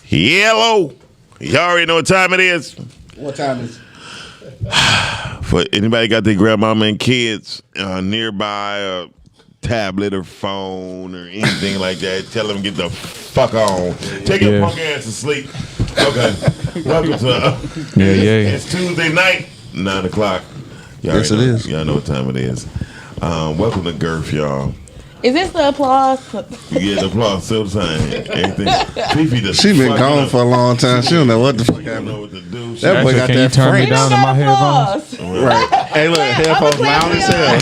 Hello. Y'all already know what time it is. What time is it? For anybody got their grandmama and kids nearby, a tablet or phone or anything like that, tell them get the fuck on. Take your punk ass to sleep. Okay. Welcome to It's Tuesday night, 9 o'clock. Yes, it is. Y'all know what time it is. Welcome to Girth, y'all. Is this the applause? Yeah, the applause still the same. Everything. She been gone for a long time. She don't know what the fuck She don't know happened. what to do. That boy got Can that you turn me Frank. down to my headphones? Right. Hey, look, headphones loud as hell.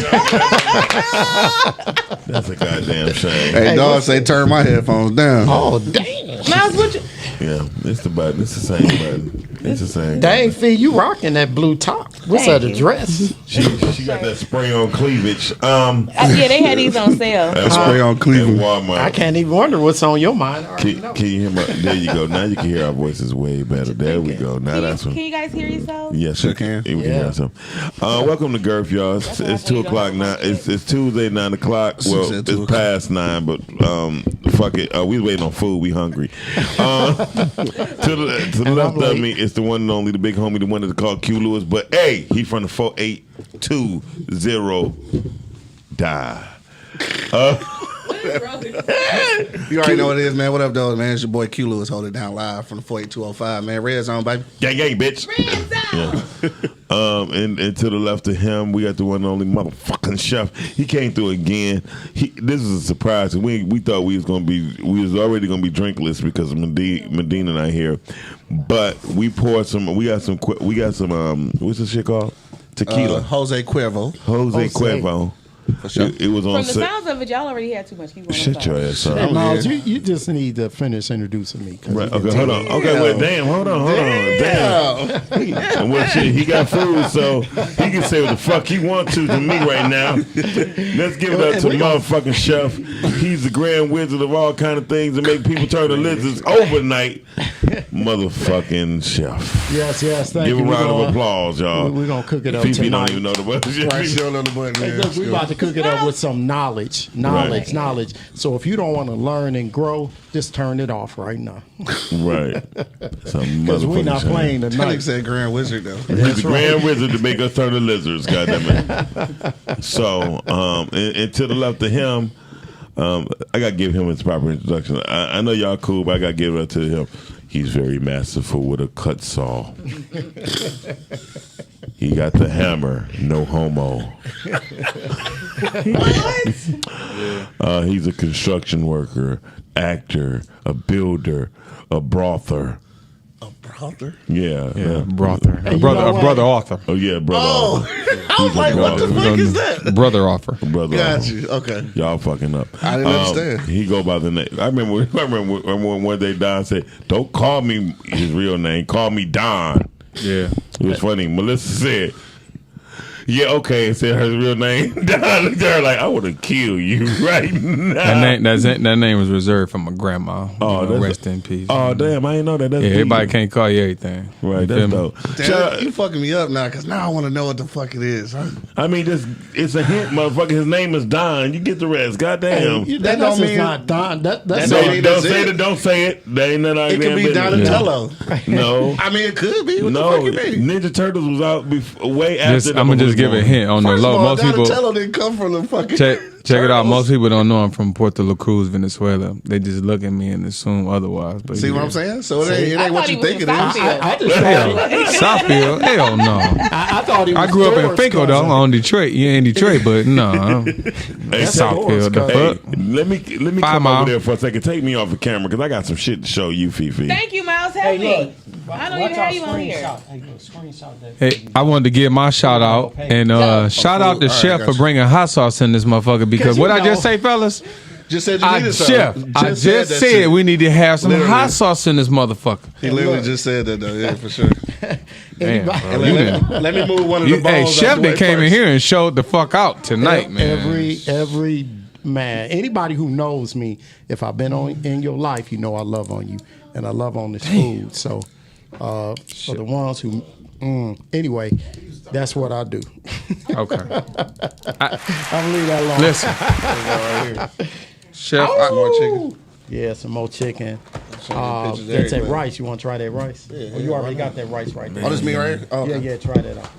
That's a goddamn shame. Hey, dog say turn my headphones down. Oh, damn. Miles, what you? Yeah, it's the button. It's the same button. It's the same. Dang, Fee, you rocking that blue top. What's Thank that, you. a dress? She got that spray on cleavage. Yeah, they had these on sale. Spray on At Cleveland. Walmart. I can't even wonder what's on your mind. I already know. Can you hear my? There you go. Now you can hear our voices way better. There we go. Now that's Can what. you guys hear yourself? Yes, Sure can. We can hear some. Welcome to Girth, y'all. It's 2 o'clock now. It's Tuesday, 9 o'clock. Well, at 2 it's past 9, but fuck it. We waiting on food. We hungry. To the left of me, it's the one and only, the big homie, the one that's called Q Lewis. But hey, he from the 4820 die. You already know what it is, man. What up, though, man? It's your boy Q Lewis holding it down live from the 48205, man. Red Zone, baby. Gang, gang, bitch. Yeah. And to the left of him, we got the one and only motherfucking chef. He came through again. This is a surprise. We thought we was already gonna be drinkless because of Medina not here, but we poured some. We got some. What's this shit called? Tequila. Jose Cuervo. Jose Cuervo. For sure. It was on. From the sounds of it, y'all already had too much. Keep going. Shut your ass up. Hey, Miles, you just need to finish introducing me. Right. Okay. Hold on. Okay. Wait. Damn. Hold on. Damn. And well, shit. He got food, so he can say what the fuck he wants to me right now. Let's give it up to motherfucking chef. He's the grand wizard of all kind of things that make people turn to lizards overnight. Motherfucking chef. Yes, thank you. Give a round of applause, y'all. We're going to cook it up Fifi tonight. don't even know the button. Right, she don't know the button, Hey, man. look, we about to cook it up with some knowledge. So if you don't want to learn and grow, just turn it off right now. Right. Because we're not playing That nigga tonight. said Grand Wizard, though. He's the grand wizard to make us turn to lizards, goddammit. So, and to the left of him, I gotta give him his proper introduction. I know y'all cool, but I gotta give it up to him. He's very masterful with a cut saw. He got the hammer, no homo. He's a construction worker, actor, a builder, a brother. Brother? Yeah. Brother. A brother author. Oh yeah, brother. Oh, I was like, what the fuck is that? Brother author. Brother. Got you. Okay. Y'all fucking up. I didn't understand. He go by the name. I remember one day Don said, "Don't call me his real name. Call me Don." Yeah. It was funny. Melissa said, "Yeah, okay," and said her real name. Don looked at her like, "I want to kill you right now." That name was reserved for my grandma. Oh, that's rest in peace. Oh damn, I didn't know that. That's Yeah, everybody deep. can't call you everything. Right, You that's feel me? dope. Damn, you fucking me up now, because now I want to know what the fuck it is. I mean, it's a hint, motherfucker. His name is Don. You get the rest. Goddamn. That don't mean- not Don. That's That No, don't mean don't that's say it. it. Don't say it. That ain't nothing. It could be Donatello. No. I mean, it could be. What No, the fuck it be? Ninja Turtles was out way after. I'm gonna just give a hint on the First low. of all, Most people Donatello didn't come from the fucking check it out. Turtles. Most people don't know I'm from Puerto La Cruz, Venezuela. They just look at me and assume otherwise. But See yeah. what I'm saying? So it ain't what you think it is. I just Hell, thought Southfield? Hell no. I thought he was I grew up in Thor's Finko though, cousin. on Detroit. Yeah, in Detroit, but no, That's Southfield. The Thor's Hey, fuck? let me 5 come Mile. over there for a second. Take me off the camera because I got some shit to show you, Fifi. Thank you, Miles. Help me. I don't even have you on here. Hey, I wanted to give my shout out and shout out the All right, chef got for you. bringing hot sauce in this motherfucker because what I just say, fellas, Just said you I needed chef, something. I that just said shit. we need to have some Literally. hot sauce in this motherfucker. He literally just said that though. Yeah, for sure. Damn, bro, And you let me move one of the done- balls. hey, out chef the way that came in first. here and showed the fuck out tonight, man. Every man, anybody who knows me, if I've been in your life, you know I love on you and I love on this food. So for the ones who, anyway, that's what I do. Okay, I'm leave that alone. listen, chef. More chicken. Yeah, some more chicken. That's that rice. You want to try that rice? Yeah, You already got that rice right there. Oh, this me right here? Oh, okay. Yeah, try that out.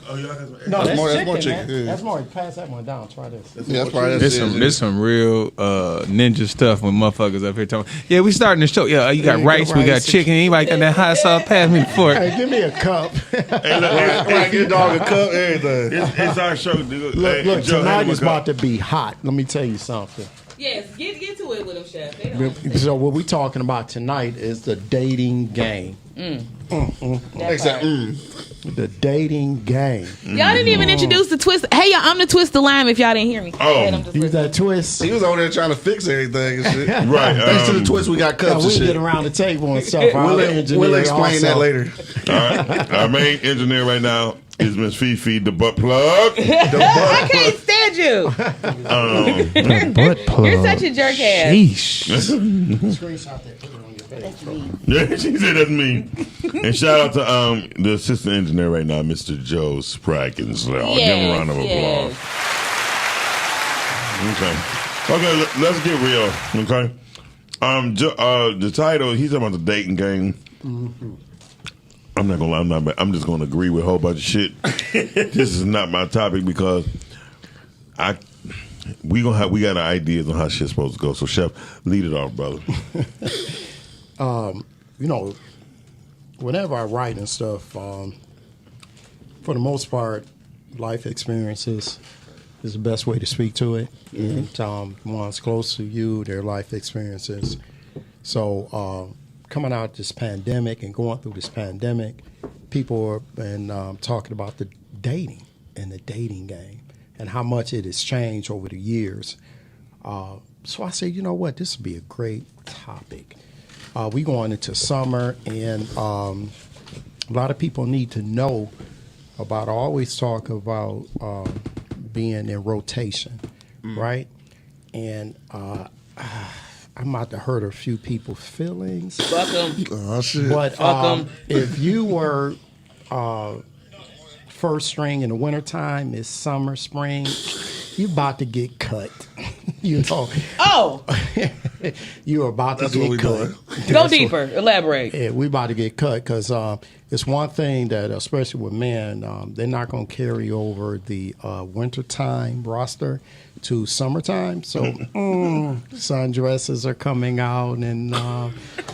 Oh, y'all got some. No, that's more chicken, man. yeah. That's more. Pass that one down. Try this. Yeah, that's probably There's some real ninja stuff when motherfuckers up here talking. Yeah, we starting the show. Yeah, you got rice, we got chicken. Anybody got that hot sauce? Pass me the fork. Hey, give me a cup. Hey, look, Right, get dog a cup, everything. it's our show. Look, Look, tonight is about to be hot. Let me tell you something. Yes, get to it with them, Chef. They don't So what we're talking about tonight is the dating game. Except, The dating game. Y'all didn't even introduce the twist. Hey, y'all, I'm the twist the lime if y'all didn't hear me. Oh. Go ahead, I'm just Use listening. that twist. he was over there trying to fix everything and shit. Right. Thanks to the twist, we got Yeah, cups and we'll shit. get around the table and stuff. We'll explain that later. All right. Our main engineer right now is Miss Fifi, the butt plug. I can't stand you. Butt plug. You're such a jerk ass. Sheesh. Screenshot that. Put it on your face. Yeah, she said that's me. And shout out to the assistant engineer right now, Mr. Joe Spraggins. Give him a round of applause. Okay, let's get real. Okay, the title. He's talking about the dating game. I'm not gonna lie. I'm just gonna agree with a whole bunch of shit. This is not my topic because we got ideas on how shit's supposed to go. So, Chef, lead it off, brother. You know, whenever I write and stuff, for the most part, life experiences is the best way to speak to it. And one's close to you, their life experiences. So coming out this pandemic and going through this pandemic, people have been talking about the dating and the dating game and how much it has changed over the years. So I said, you know what, this would be a great topic. We going into summer, and a lot of people need to know about. I always talk about being in rotation, right? And I'm about to hurt a few people's feelings. Fuck 'em. Oh, shit. But Fuck 'em. if you were first string in the wintertime, it's summer, spring, you about to get cut. You know, Oh, you're about That's to what get we cut. doing. go deeper. Elaborate. Yeah, we about to get cut because it's one thing that, especially with men, they're not going to carry over the wintertime roster to summertime. So sundresses are coming out, and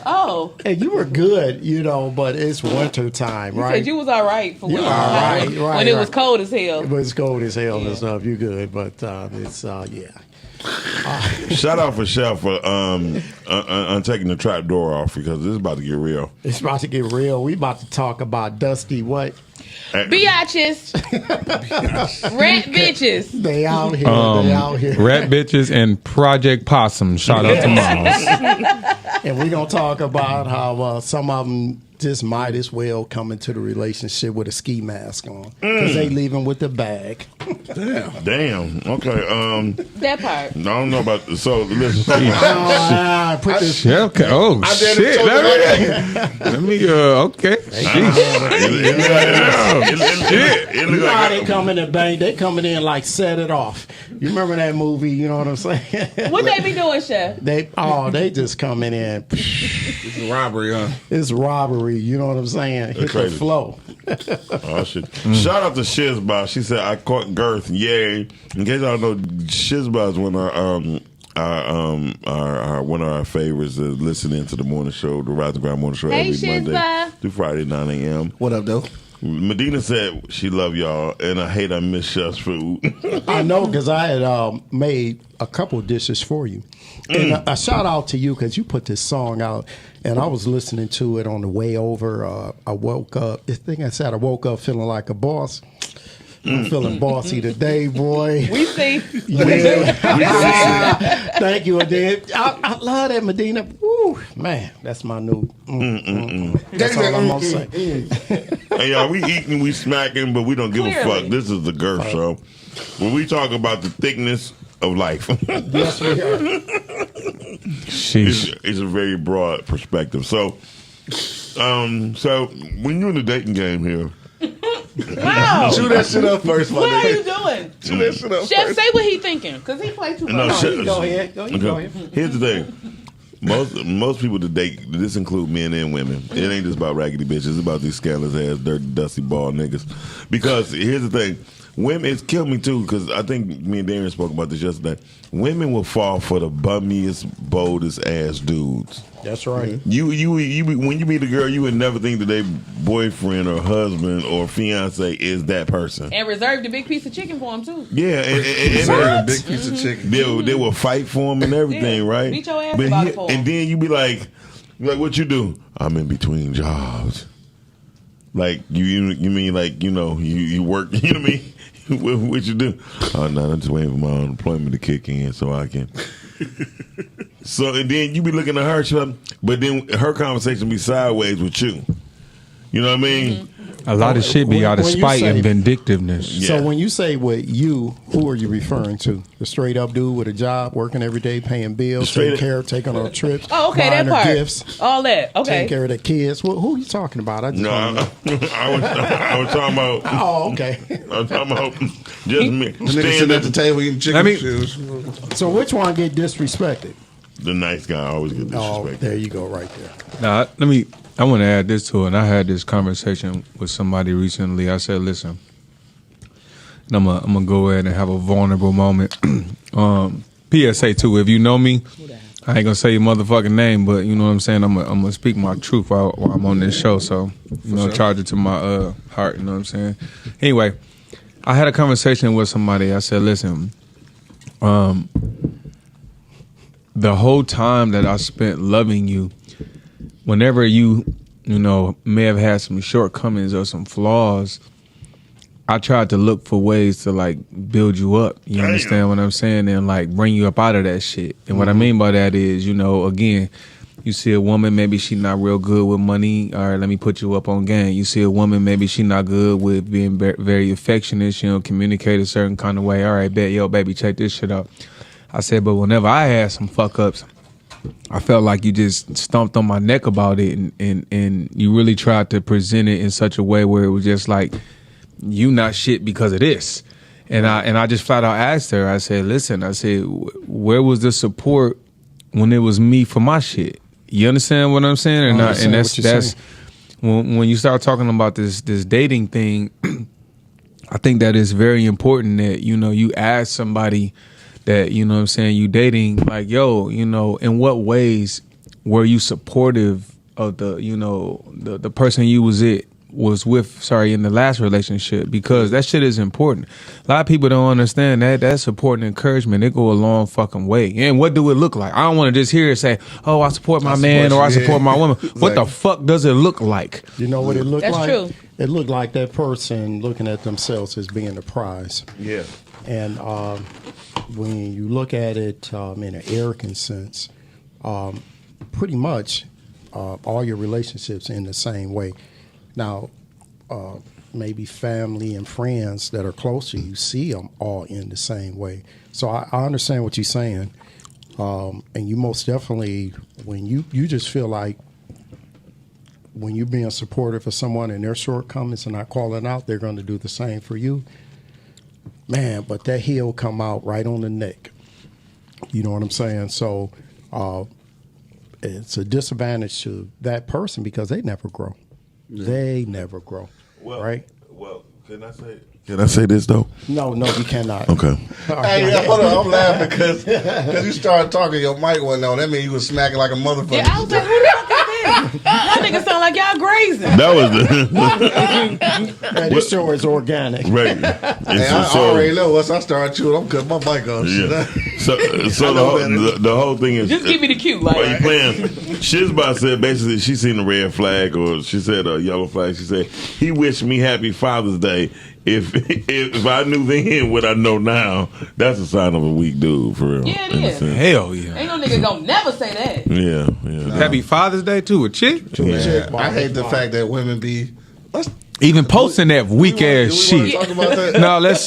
Oh, hey, you were good, you know, but it's wintertime, you right? said you was all right for You when, all right, when it was cold as hell. But it's cold as hell and stuff. You good, but it's yeah. Shout out for Chef for taking the trap door off because this is about to get real. It's about to get real. We about to talk about Dusty what? Biatches. Rat bitches. They out here. They out here. Rat bitches and Project Possum. Shout out to Miles. And we're going to talk about how some of them just might as well come into the relationship with a ski mask on because they leaving with the bag. Damn. Okay. That part. I don't know about so. Listen. Put this. Yeah, okay. Oh shit! Let me. Okay. It You look know how they like come in and bang? They coming in like set it off. You remember that movie? You know what I'm saying? What they be doing, Chef? They just coming in. It's a robbery, huh? It's robbery. You know what I'm saying? Hit the crazy. flow. oh shit. Shout out to Shizba. She said I caught Girth. Yay! In case y'all know, Shizba is one of one of our favorites. Listening to the morning show, the Rise and Grind morning show Hey, every Monday Shizba. through Friday 9 a.m. What up, though? Medina said she love y'all, and I miss Chef's food. I know because I had made a couple of dishes for you. And a shout out to you because you put this song out, and I was listening to it on the way over. I woke up. I think I said I woke up feeling like a boss. I'm feeling bossy today, boy. We see. Yeah. Thank you, Adib. I love that, Medina. Woo, man, that's my new. That's all I'm gonna say. Hey y'all, we eating, we smacking, but we don't give a Clearly. fuck. This is the Girth show. When we talk about the thickness of life, Yes, we are. Sheesh. it's a very broad perspective. So when you're in the dating game here, Wow. Chew that shit up first, my What are you nigga. doing? Chew that shit up Chef, first. say what he thinking, because he played too no, much. shit. Go ahead. Go ahead. Here's the thing. most people today, this include men and women. It ain't just about raggedy bitches. It's about these scandalous ass, dirty, dusty, bald niggas. Because here's the thing. Women, it's killed me too, because I think me and Darren spoke about this yesterday. Women will fall for the bummiest, boldest ass dudes. That's right. You when you meet a girl, you would never think that their boyfriend or husband or fiance is that person. And reserved a big piece of chicken for him too. Yeah, and a big piece of chicken. They will fight for him and everything, Yeah. right? Beat your ass about it for him. And then you be like, what you do? I'm in between jobs. Like you mean like you work? You know what I mean? What you do? Oh no, I'm just waiting for my unemployment to kick in so I can. So and then you be looking at her, but then her conversation be sideways with you. You know what I mean? Mm-hmm. A lot of shit be out of When you spite say- and vindictiveness. Yeah. So when you say with you, who are you referring to? The straight up dude with a job, working every day, paying bills, Straight taking up- care, taking on trips, Oh, okay, buying that her part. gifts, All that. Okay. taking care of the kids. Who are you talking about? I just No, wanna know. I was talking about. Oh, okay. I was talking about just me. The nigga Stand sitting at at the table eating chicken Let me- shoes. So which one get disrespected? the nice guy always get Oh, disrespected. there you go, right there. Now, I want to add this to it. And I had this conversation with somebody recently. I said, listen, and I'm gonna go ahead and have a vulnerable moment. PSA too, if you know me, I ain't gonna say your motherfucking name, but you know what I'm saying. I'm gonna speak my truth while I'm on this show. So charge it to my heart. You know what I'm saying. Anyway, I had a conversation with somebody. I said, listen, the whole time that I spent loving you, whenever you may have had some shortcomings or some flaws, I tried to look for ways to like build you up. You Damn. understand what I'm saying? And like bring you up out of that shit. And what I mean by that is, again, you see a woman, maybe she not real good with money. All right, let me put you up on game. You see a woman, maybe she not good with being very affectionate. She don't communicate a certain kind of way. All right, bet, yo, baby, check this shit out. I said, but whenever I had some fuck ups, I felt like you just stomped on my neck about it, and you really tried to present it in such a way where it was just like, you not shit because of this. And I just flat out asked her, I said, listen, I said, where was the support when it was me for my shit? You understand what I'm saying? And that's when you start talking about this dating thing, I think that it's very important that, you ask somebody that, you know what I'm saying, you dating, like, yo, in what ways were you supportive of the person you was with in the last relationship? Because that shit is important. A lot of people don't understand that. That's support and encouragement. It go a long fucking way. And what do it look like? I don't want to just hear it say, oh, I support my man or I support my woman. What the fuck does it look like? You know what it looked That's like? true. It looked like that person looking at themselves as being the prize. Yeah. And when you look at it in an arrogant sense, pretty much all your relationships in the same way. Now, maybe family and friends that are close to you see them all in the same way. So I understand what you're saying. And you most definitely, when you just feel like when you're being supportive of someone and their shortcomings and not calling out, they're going to do the same for you. Man, but that heel come out right on the neck. You know what I'm saying? So it's a disadvantage to that person because they never grow. Yeah. They never grow. Right? Well, can I say this though? No, you cannot. Okay. Hey, hold on, I'm laughing because you started talking, your mic wasn't on. That means you was smacking like a motherfucker. Yeah, I was like, who the fuck is this? Y'all niggas sound like y'all grazing. That was the Man, this show is organic. right. And Hey, I already know once I start chewing, I'm cutting my mic off. Yeah. So better. the whole thing is Just give me the cue. Like, Why you playing? Shizba said basically she seen a red flag or she said a yellow flag. She said he wished me happy Father's Day. If I knew then what I know now, that's a sign of a weak dude for real. Yeah, it in a is. sense. Hell yeah. ain't no nigga gonna never say that. Yeah. Happy Father's Day to a chick. Yeah, I hate the fact that women be. Even posting that weak ass shit. Talk about that? No, let's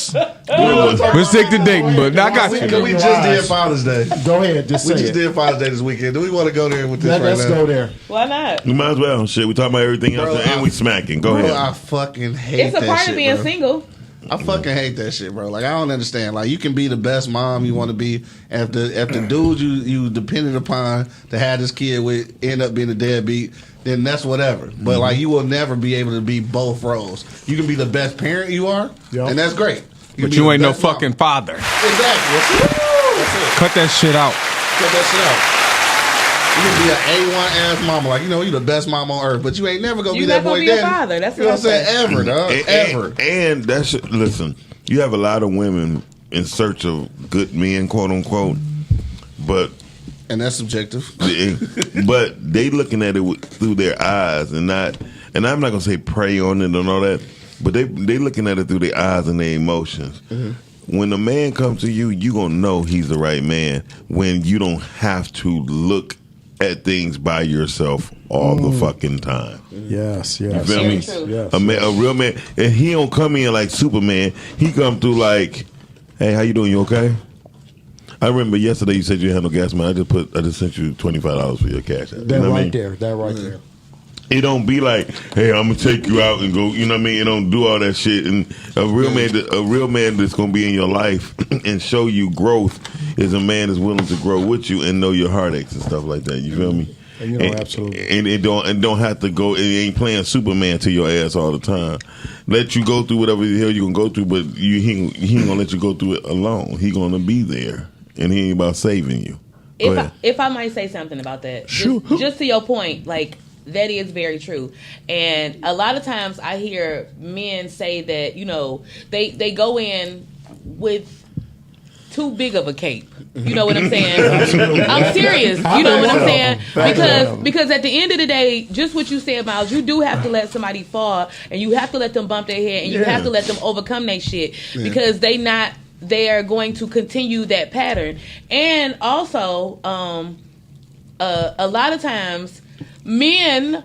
stick to dating, but I got you. We just did Father's Day. Go ahead, just We say just it. did Father's Day this weekend. Do we want to go there with this right Let's now? go there. Why not? You might as well. Shit, we talking about everything else Bro, and we smacking. Go Bro, ahead. I fucking hate It's a that part shit, of being bro. single. I fucking hate that shit, bro. Like, I don't understand. Like, you can be the best mom you want to be. If the dude you depended upon to have this kid with end up being a deadbeat, then that's whatever. But, like, you will never be able to be both roles. You can be the best parent you are, and that's great. But you ain't no fucking father. Exactly. That's it. Cut that shit out. Cut that shit out. You can be an A1 ass mama, like, you know, you the best mom on earth, but you ain't never gonna be that boy daddy. You're not gonna be a father. That's you know what I'm saying. Ever, dog. Ever. And that's listen. You have a lot of women in search of good men, quote unquote, but that's subjective. but they looking at it through their eyes and not. And I'm not gonna say prey on it and all that, but they looking at it through their eyes and their emotions. Mm-hmm. When a man comes to you, you gonna know he's the right man when you don't have to look at things by yourself all the fucking time. Yes. You feel me? Yes. A real man, and he don't come in like Superman. He come through like, "Hey, how you doing? You okay?" I remember yesterday you said you had no gas money. I just sent you $25 for your cash. That right there. It don't be like, "Hey, I'm gonna take you out and go." You know what I mean? It don't do all that shit. And a real man that's gonna be in your life and show you growth is a man that's willing to grow with you and know your heartaches and stuff like that. You feel me? And you know, absolutely. And it don't have to go. It ain't playing Superman to your ass all the time. Let you go through whatever the hell you gonna go through, but he ain't gonna let you go through it alone. He gonna be there, and he ain't about saving you. If I might say something about that, sure. Just to your point, like. That is very true. And a lot of times I hear men say that, you know, they go in with too big of a cape. You know what I'm saying? I'm serious. You know what I'm saying? Because at the end of the day, just what you said, Miles, you do have to let somebody fall and you have to let them bump their head and you have to let them overcome their shit because they are going to continue that pattern. And also, a lot of times men,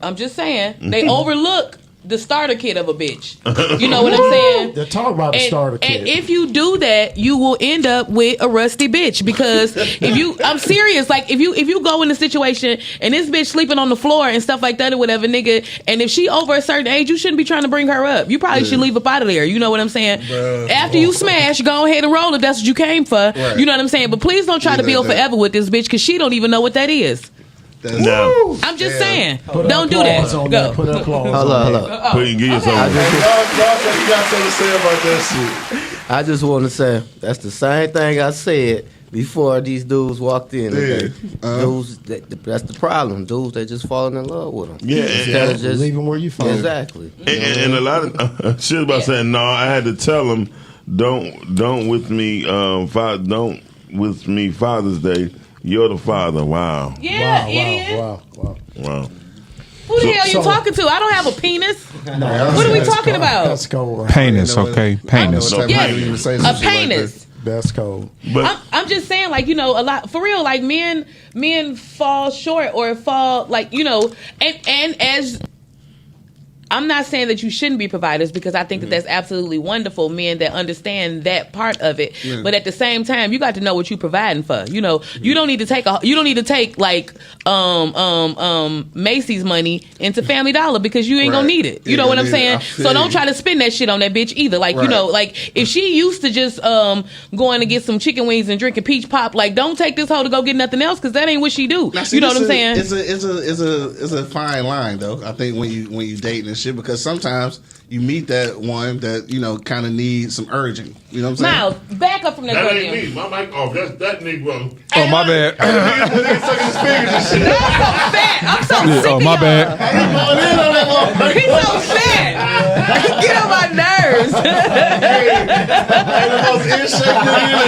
I'm just saying, they overlook the starter kit of a bitch. You know what I'm saying? They're talking about the starter kit. And if you do that, you will end up with a rusty bitch. Because I'm serious, like if you go in a situation and this bitch sleeping on the floor and stuff like that or whatever, nigga, and if she over a certain age, you shouldn't be trying to bring her up. You probably should leave up out of there. You know what I'm saying? After you smash, go ahead and roll if that's what you came for. Right. You know what I'm saying? But please don't try to build forever with this bitch because she don't even know what that is. No. I'm just saying. Don't do that. Go. Put applause. Hello. Put give you something. You got something to say about that shit. I just want to say that's the same thing I said before these dudes walked in today. Dudes, that's the problem. Dudes, they just falling in love with them. Yeah, Instead of just leave them where you find them. Exactly. And a lot of shit about saying no. I had to tell them don't with me. Don't with me Father's Day. You're the father. Wow. Yeah, idiot. Wow. Who the hell you talking to? I don't have a penis. No, what are we talking about? That's cold. Penis, okay? Penis. Yes, a penis. That's cold. But I'm just saying, like, you know, a lot for real. Like men fall short or fall, like, you know, and as. I'm not saying that you shouldn't be providers because I think that that's absolutely wonderful, men that understand that part of it. But at the same time, you got to know what you're providing for. You know, you don't need to take like Macy's money into Family Dollar because you ain't gonna need it. You know what I'm saying? So don't try to spend that shit on that bitch either. Like, you know, like if she used to just going to get some chicken wings and drinking peach pop, like don't take this hoe to go get nothing else because that ain't what she do. Now, see, you know what I'm saying? It's a fine line though. I think when you dating and shit, because sometimes you meet that one that, you know, kind of needs some urging. You know what I'm saying? Miles, back up from that. that ain't me. My mic off. That's that nigga. Oh, my bad. I'm so sick Oh, of my y'all. bad. He's so fat. Get on my nerves.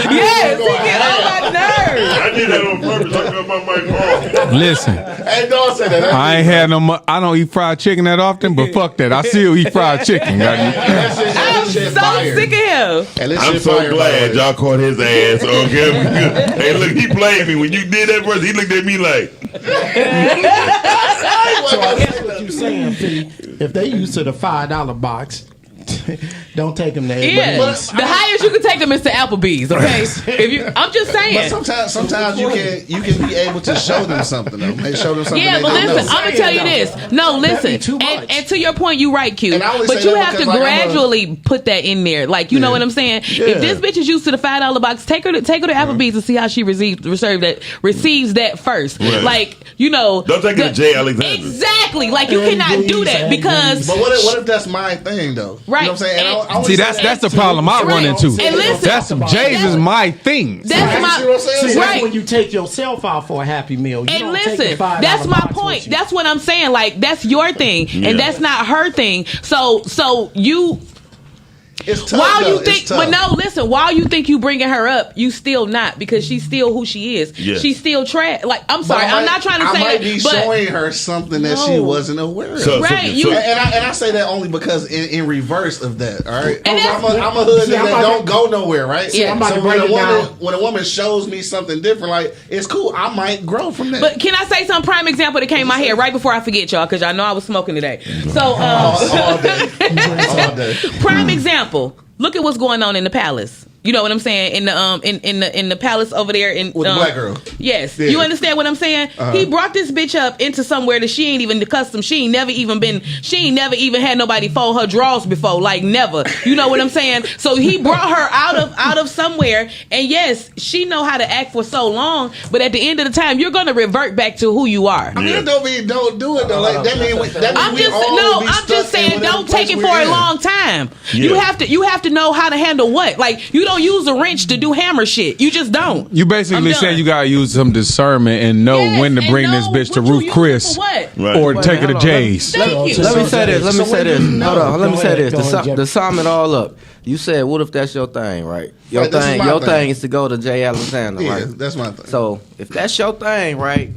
Yes, he get on my nerves. I did that on purpose. I cut my mic off. Listen, Hey, don't say that. I ain't had I don't eat fried chicken that often, but fuck that. I still eat fried chicken. I'm so sick of him. I'm so glad y'all caught his ass. Okay. Hey, look, he played me when you did that first. He looked at me like. So I guess what you're saying, P, if they used to the $5 box, Don't take them there. Yeah, the highest you can take them is to Applebee's. Okay, I'm just saying. But sometimes you can be able to show them something though. Maybe show them something. Yeah, but listen, I'm gonna tell you this. No, listen, and to your point, you right, Q. But you have to gradually put that in there. Like, you know what I'm saying? If this bitch is used to the $5 box, take her to Applebee's and see how she receives that first. Right. Like, you know, don't take her to J. Alexander. Exactly. Like, you cannot do that because. But what if that's my thing though? Right. You know what I'm saying? And, see, that's the problem I run into. And listen, Jay's is my thing. That's my that's when you take yourself out for a Happy Meal. You and listen, that's my point. That's what I'm saying. Like, that's your thing, and that's not her thing. So you. It's tough, while though. you think, but no, listen. While you think you bringing her up, you still not because she's still who she is. Yeah. She's still trash. Like, I'm sorry, I'm not trying to say I might that, be but showing her something that she wasn't aware of. Right, and I say that only because in reverse of that. All right, And I'm a hood that don't go nowhere. Right. Yeah. So when a woman shows me something different, like it's cool, I might grow from that. But can I say some prime example that came in my head right before I forget, y'all? Because y'all know I was smoking today. So all day. Prime example. Look at what's going on in the palace. You know what I'm saying? In the palace over there in with the black girl. Yes. Yeah. You understand what I'm saying? He brought this bitch up into somewhere that she ain't even accustomed. She ain't never even had nobody fold her drawers before. Like, never. You know what I'm saying? So he brought her out of somewhere, and yes, she know how to act for so long, but at the end of the time, you're gonna revert back to who you are. I mean, it don't mean don't do it though. Like that means I'm just saying don't take it for a long time. Yeah. You have to know how to handle what. Like, you don't use a wrench to do hammer shit. You just don't. You basically saying you gotta use some discernment and know when to bring this bitch to Ruth Chris or take her to Jay's. Let me say this. Hold on. Let me say this. To sum it all up, you said, what if that's your thing, right? Your thing is to go to J. Alexander, right? That's my thing. So if that's your thing, right?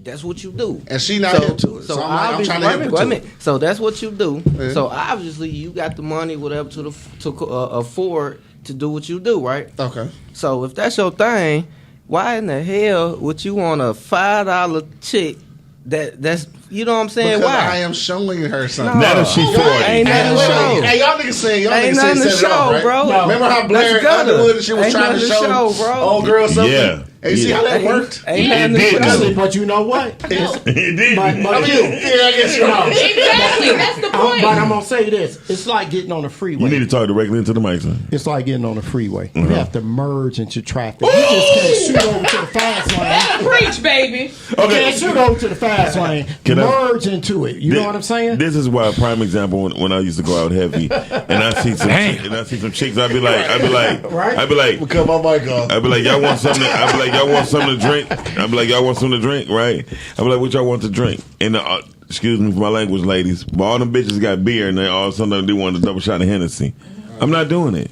That's what you do. And she not hip to it. So I'm trying to hip to it. So that's what you do. Yeah. So obviously you got the money, whatever, to afford to do what you do, right? Okay. So if that's your thing, why in the hell would you want a $5 chick that's you know what I'm saying? Because why? I am showing her something. Not if she's 40. Ain't nothing to show. Hey, y'all niggas say set it off, right? bro. No. Remember how Blair Underwood she was trying to show bro. old girl something? Yeah. And you see how that worked? It did. But you know what? It did. I guess you know. Exactly. That's the point. But I'm gonna say this: it's like getting on the freeway. You need to talk directly into the mic, son. It's like getting on the freeway. You have to merge into traffic. You just can't shoot over to the fast lane. Preach, baby. You can't shoot over to the fast lane. Merge into it. You know what I'm saying? This is why a prime example when I used to go out heavy and I see some chicks, I'd be like, cut my mic off. I'd be like, y'all want something? I'd be like, y'all want something to drink? I'd be like, y'all want something to drink, right? I'd be like, what y'all want to drink? And excuse me for my language, ladies, but all them bitches got beer and they all of a sudden they want a double shot of Hennessy. I'm not doing it.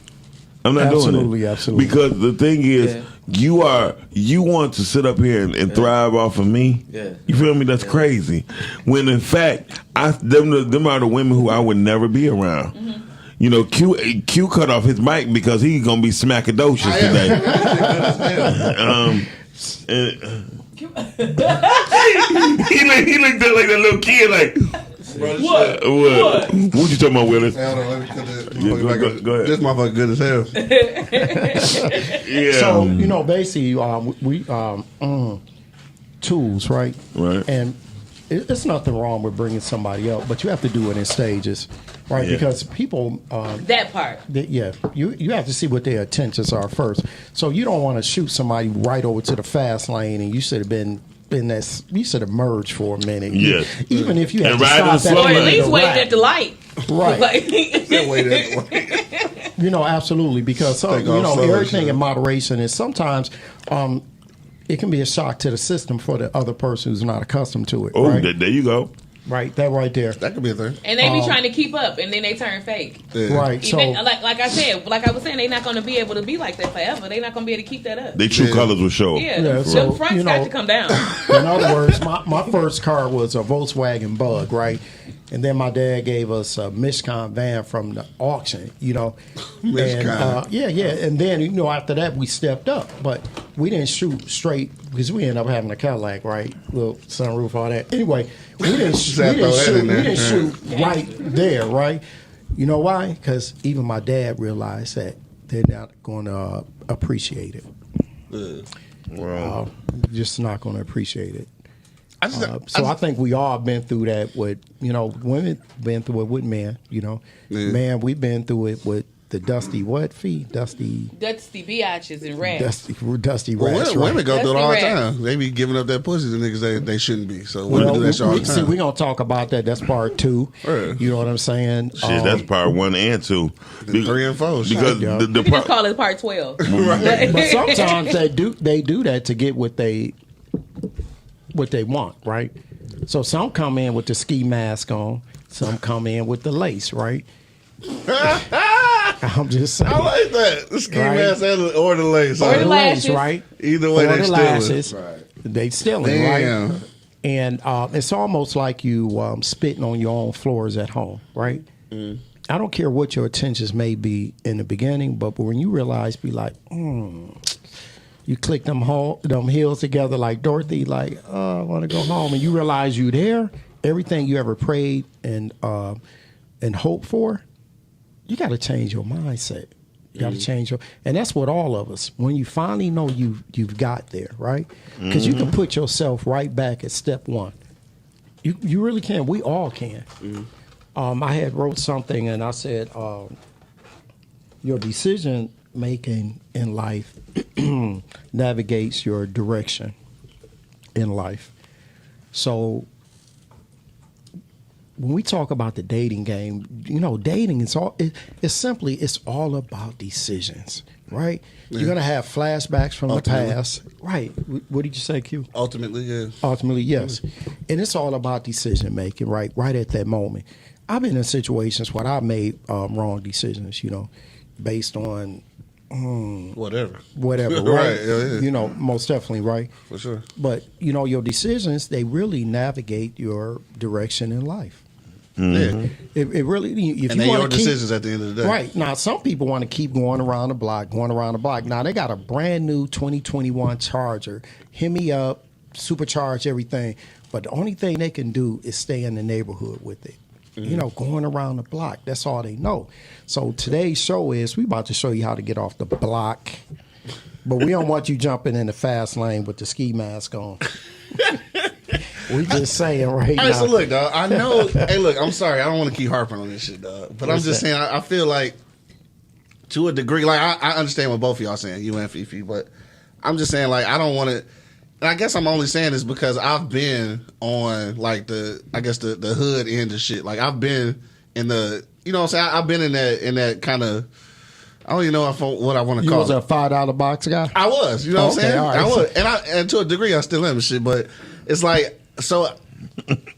I'm not doing it. Absolutely. Because the thing is, you want to sit up here and thrive off of me. Yeah. You feel me? That's crazy. When in fact, them are the women who I would never be around. Mm-hmm. You know, Q cut off his mic because he's gonna be smackadocious today. He looked at like that little kid, like. What? What you talking about, Willis? Let me cut that. Go ahead. This motherfucker good as hell. Yeah. So basically, we tools, right? Right. And it's nothing wrong with bringing somebody up, but you have to do it in stages, right? Yeah. Because people that part. You have to see what their intentions are first. So you don't want to shoot somebody right over to the fast lane, and you should have been. You should have merged for a minute. Yeah. Even if you had to stop stop or at least wait at the light. Right. Wait at the light. Absolutely. Because everything in moderation is sometimes it can be a shock to the system for the other person who's not accustomed to it. Oh, right? There you go. Right, that right there. That could be a thing. And they be trying to keep up, and then they turn fake. Yeah. Right. So, like I was saying, they're not going to be able to be like that forever. They're not going to be able to keep that up. Their true colors will show. Yeah, the fronts got to come down. In other words, my first car was a Volkswagen Bug, right? And then my dad gave us a Mishcon van from the auction, Mishcon. And then, after that, we stepped up. But we didn't shoot straight because we ended up having a Cadillac, right? Little sunroof, all that. Anyway, we didn't shoot right there, right? You know why? Because even my dad realized that they're not going to appreciate it. Wow. Just not going to appreciate it. I think we all been through that with, women been through it with men, Man, we've been through it with the dusty Dusty biatches and rats. Dusty well, rats. women go through it all the Dusty rats. time. They be giving up that pussy to niggas they shouldn't be. So women do that shit all the time. We're going to talk about that. That's part 2. Right. You know what I'm saying? Shit, that's part 1 and 2. 3 and 4. Because Yeah. the We just call it part 12. But sometimes they do that to get what they want, right? So some come in with the ski mask on, some come in with the lace, right? I'm just saying. I like that. The ski mask or the lace. Or the The lashes. lace, right? Either way, Or they the stealing. lashes. They stealing, Damn. right? And it's almost like you spitting on your own floors at home, right? I don't care what your intentions may be in the beginning, but when you realize, be like, you click them heels together like Dorothy, like, I want to go home, and you realize you there. Everything you ever prayed and hoped for, you got to change your mindset. You got to change and that's what all of us. When you finally know you've got there, right? Because you can put yourself right back at step 1. You really can. We all can. I had wrote something and I said, your decision making in life navigates your direction in life. So when we talk about the dating game, dating is it's all about decisions, right? Yeah. You're gonna have flashbacks from the past, right? What did you say, Q? Ultimately, yeah. Ultimately, yes. And it's all about decision making, right? Right at that moment. I've been in situations where I made wrong decisions, based on whatever, right? Right, yeah. Most definitely, right? For sure. But your decisions, they really navigate your direction in life. Yeah. It really, if and you they're want your to keep, decisions at the end of the day. right? Now, some people want to keep going around the block. Now they got a brand new 2021 Charger. Hit me up, supercharge everything. But the only thing they can do is stay in the neighborhood with it. Going around the block. That's all they know. So today's show is we about to show you how to get off the block. But we don't want you jumping in the fast lane with the ski mask on. We just saying right now. So look, dog. I know. Hey, look. I'm sorry. I don't want to keep harping on this shit, dog. But I'm just saying. I feel like, to a degree, like I understand what both of y'all saying, you and Fifi. But I'm just saying, like, I don't want to. And I guess I'm only saying this because I've been on like the hood end of shit. Like I've been in the, what I'm saying. I've been in that kind of. I don't even know what I want to call it. You was a $5 box guy? I was. You know what I'm saying? Right. I was. And to a degree, I still am and shit. But it's like, so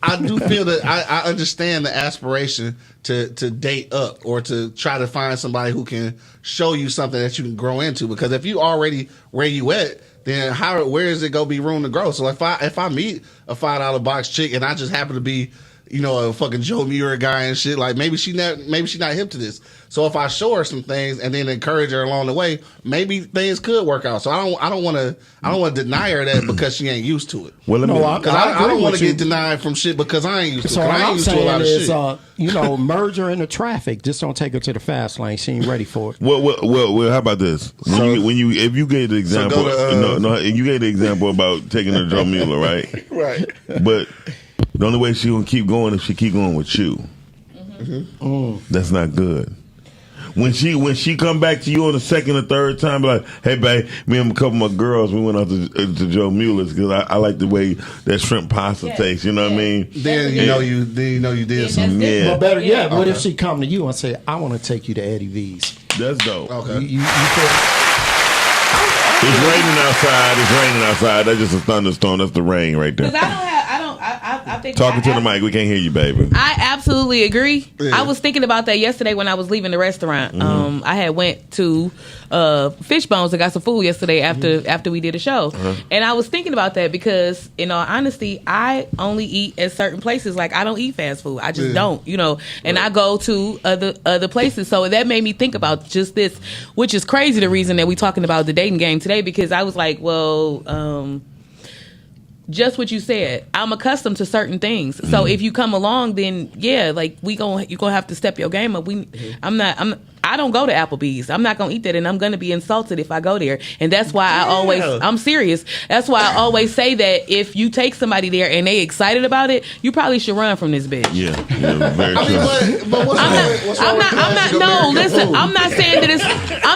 I do feel that I understand the aspiration to date up or to try to find somebody who can show you something that you can grow into. Because if you already where you at, then where is it gonna be room to grow? So if I meet a $5 box chick and I just happen to be, a fucking Joe Muir guy and shit, like maybe she not hip to this. So if I show her some things and then encourage her along the way, maybe things could work out. So I don't want to deny her that because she ain't used to it. Well, let me. I don't want to get denied from shit because I ain't used to it. So what I ain't I'm used to a lot of shit. saying is, merge her into traffic. Just don't take her to the fast lane. She ain't ready for it. Well, how about this? If you gave the example, you gave the example about taking her to Joe Mueller, right? Right. But the only way she gonna keep going if she keep going with you. That's not good. When she come back to you on the second or third time, be like, hey, babe, me and a couple of my girls, we went out to Joe Mueller's because I like the way that shrimp pasta tastes. You know what I mean? Then you know you did something. Yeah. Well, better yet, what if she come to you and say, I want to take you to Eddie V's? That's dope. Okay. You feel, It's raining outside. That's just a thunderstorm. That's the rain right there. Because I think Talking to the mic, we can't hear you, baby. I absolutely agree. Yeah. I was thinking about that yesterday when I was leaving the restaurant. I had went to Fishbones and got some food yesterday after we did a show, and I was thinking about that because, in all honesty, I only eat at certain places. Like I don't eat fast food. I just don't, and I go to other places. So that made me think about just this, which is crazy. The reason that we talking about the dating game today, because I was like, well. just what you said. I'm accustomed to certain things. So if you come along, then yeah, like you're gonna have to step your game up. I don't go to Applebee's. I'm not gonna eat that, and I'm gonna be insulted if I go there. And that's why I'm serious. That's why I always say that if you take somebody there and they excited about it, you probably should run from this bitch. Yeah, very true. But what's wrong with classic American food? I'm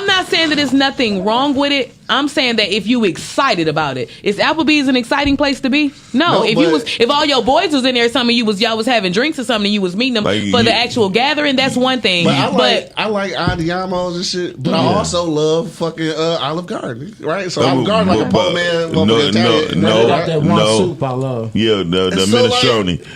not saying that it's nothing wrong with it. I'm saying that if you excited about it, is Applebee's an exciting place to be? No. If all your boys was in there, y'all was having drinks or something, you was meeting them for the actual gathering, that's one thing. But I like Andiamo's and shit, but I also love fucking Olive Garden, right? So Olive Garden like a poor man. That one soup I love. Yeah, the minestrone.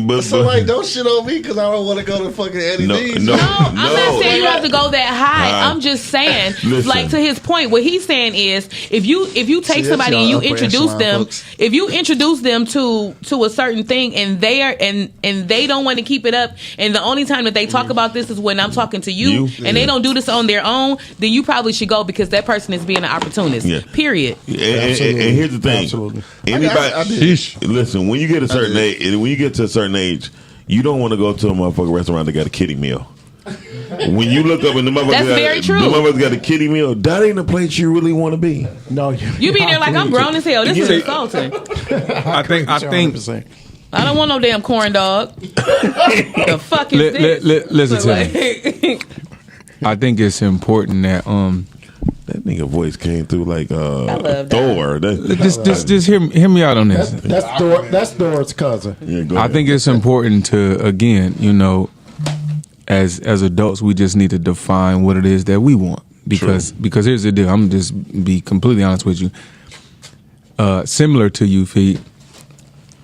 But so like, don't shit on me because I don't want to go to fucking Eddie D's. No, I'm not saying you have to go that high. I'm just saying, like to his point, what he's saying is, if you take somebody and you introduce them, if you introduce them to a certain thing and they don't want to keep it up, and the only time that they talk about this is when I'm talking to you and they don't do this on their own, then you probably should go because that person is being an opportunist. Yeah. Period. And here's the thing. Absolutely. Anybody, listen, when you get to a certain age, you don't want to go to a motherfucking restaurant that got a kiddie meal. When you look up and the motherfucker got a kiddie meal, that ain't the place you really want to be. No, you be there like I'm grown as hell. This is insulting. I think. I don't want no damn corn dog. The fuck is this? Listen to me. I think it's important that that nigga voice came through like Thor. Just hear me out on this. That's Thor's cousin. Yeah, I think it's important to, again, as adults, we just need to define what it is that we want. Because here's the deal. I'm gonna just be completely honest with you. Similar to you, Feet,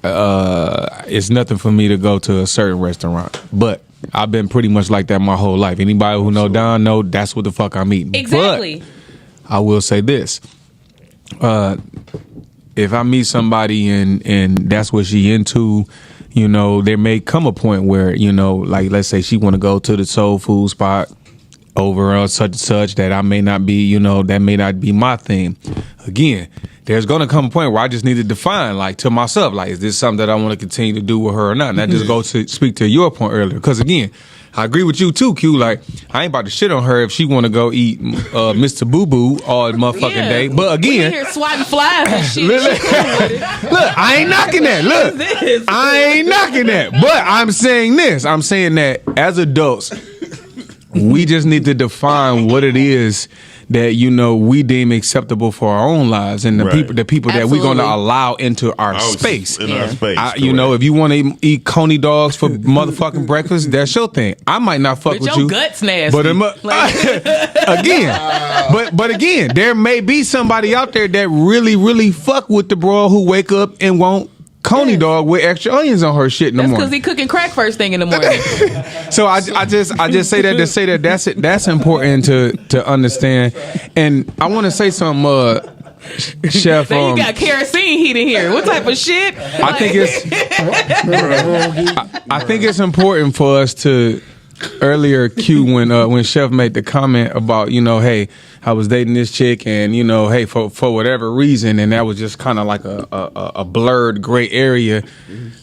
it's nothing for me to go to a certain restaurant. But I've been pretty much like that my whole life. Anybody who know Don know that's what the fuck I'm eating. Exactly. But I will say this. If I meet somebody and that's what she into, there may come a point where, like let's say she want to go to the soul food spot over such and such that I may not be, that may not be my thing. Again, there's going to come a point where I just need to define, like, to myself, like, is this something that I want to continue to do with her or not? And that just goes to speak to your point earlier. Because, again, I agree with you, too, Q. Like, I ain't about to shit on her if she want to go eat Mr. Boo-Boo all motherfucking day. But, again... We here swatting flies and shit. Look, I ain't knocking that. Look, I ain't knocking that. But I'm saying this. I'm saying that as adults, we just need to define what it is that we deem acceptable for our own lives and the people that we're going to allow into our space. Our space. If you want to eat coney dogs for motherfucking breakfast, that's your thing. I might not fuck with your you. Guts nasty. But again, there may be somebody out there that really, really fuck with the bro who wake up and won't coney dog with extra onions on her shit in the morning. That's because he cooking crack first thing in the morning. So I just say that to say that that's important to understand. And I want to say something, Chef. Then you got kerosene heat in here. What type of shit? I think it's important for us to. Earlier, Q, when Chef made the comment about, hey, I was dating this chick and, hey, for whatever reason, and that was just kind of like a blurred gray area.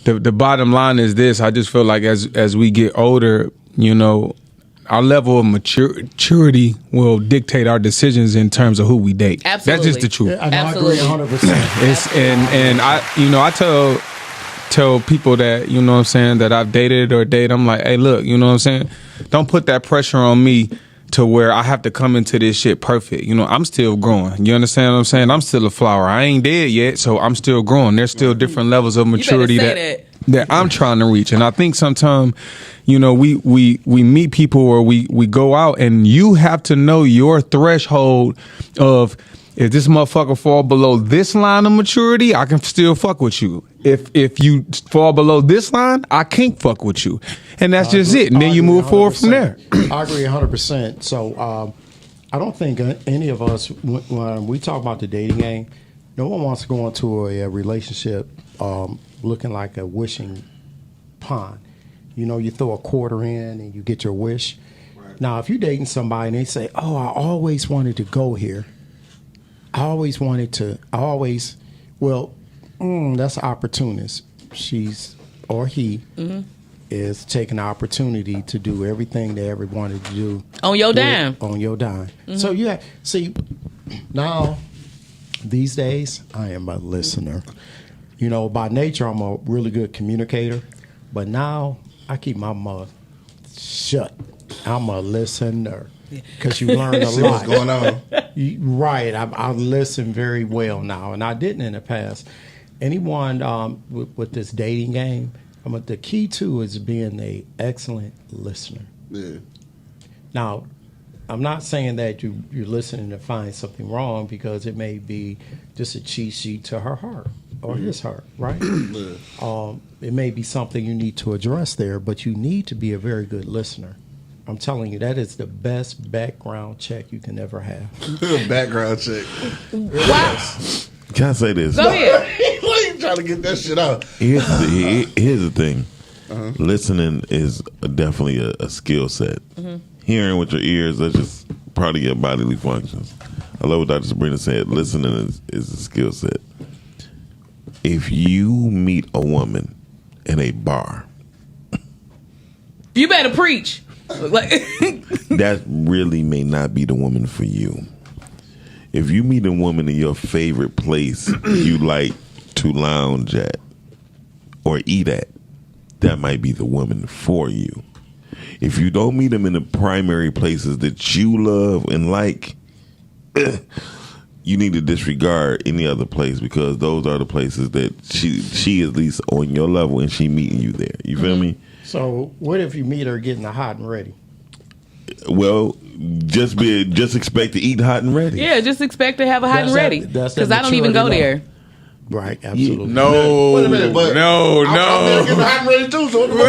The bottom line is this. I just feel like as we get older, our level of maturity will dictate our decisions in terms of who we date. Absolutely. That's just the truth. Yeah, I agree 100%. And I tell people that, that I've dated or date, I'm like, hey, look, don't put that pressure on me to where I have to come into this shit perfect. I'm still growing. You understand what I'm saying? I'm still a flower. I ain't dead yet, so I'm still growing. There's still different levels of maturity that I'm trying to reach. And I think sometimes, we meet people or we go out and you have to know your threshold of, if this motherfucker fall below this line of maturity, I can still fuck with you. If you fall below this line, I can't fuck with you. And that's just it. And then you move forward from there. I agree 100%. So I don't think any of us, when we talk about the dating game, no one wants to go into a relationship looking like a wishing pond. You throw a quarter in and you get your wish. Right. Now, if you're dating somebody and they say, oh, I always wanted to go here. That's an opportunist. She's or he is taking the opportunity to do everything they ever wanted to do On your dime. on your dime. So see now these days I am a listener. You know, by nature I'm a really good communicator, but now I keep my mouth shut. I'm a listener because you learn a See lot. what's going on. Right. I listen very well now, and I didn't in the past. Anyone with this dating game, the key to is being a excellent listener. Yeah. Now, I'm not saying that you're listening to find something wrong, because it may be just a cheat sheet to her heart or his heart, right? It may be something you need to address there, but you need to be a very good listener. I'm telling you, that is the best background check you can ever have. Background check. Wow. Can I say this? Go ahead. Why you trying to get that shit out? Here's the thing. Listening is definitely a skill set. Hearing with your ears, that's just part of your bodily functions. I love what Dr. Sabrina said. Listening is a skill set. If you meet a woman in a bar, You better preach. Like, that really may not be the woman for you. If you meet a woman in your favorite place you like to lounge at or eat at, that might be the woman for you. If you don't meet them in the primary places that you love and like, you need to disregard any other place, because those are the places that she is at least on your level and she meeting you there. You feel me? So what if you meet her getting the hot and ready? Well, just expect to eat hot and ready. yeah, just expect to have a hot and That's ready. that Because I don't even go maturity there. level. Right, absolutely. No, Wait a minute, but no, I'm no. getting hot and ready too. So what the fuck?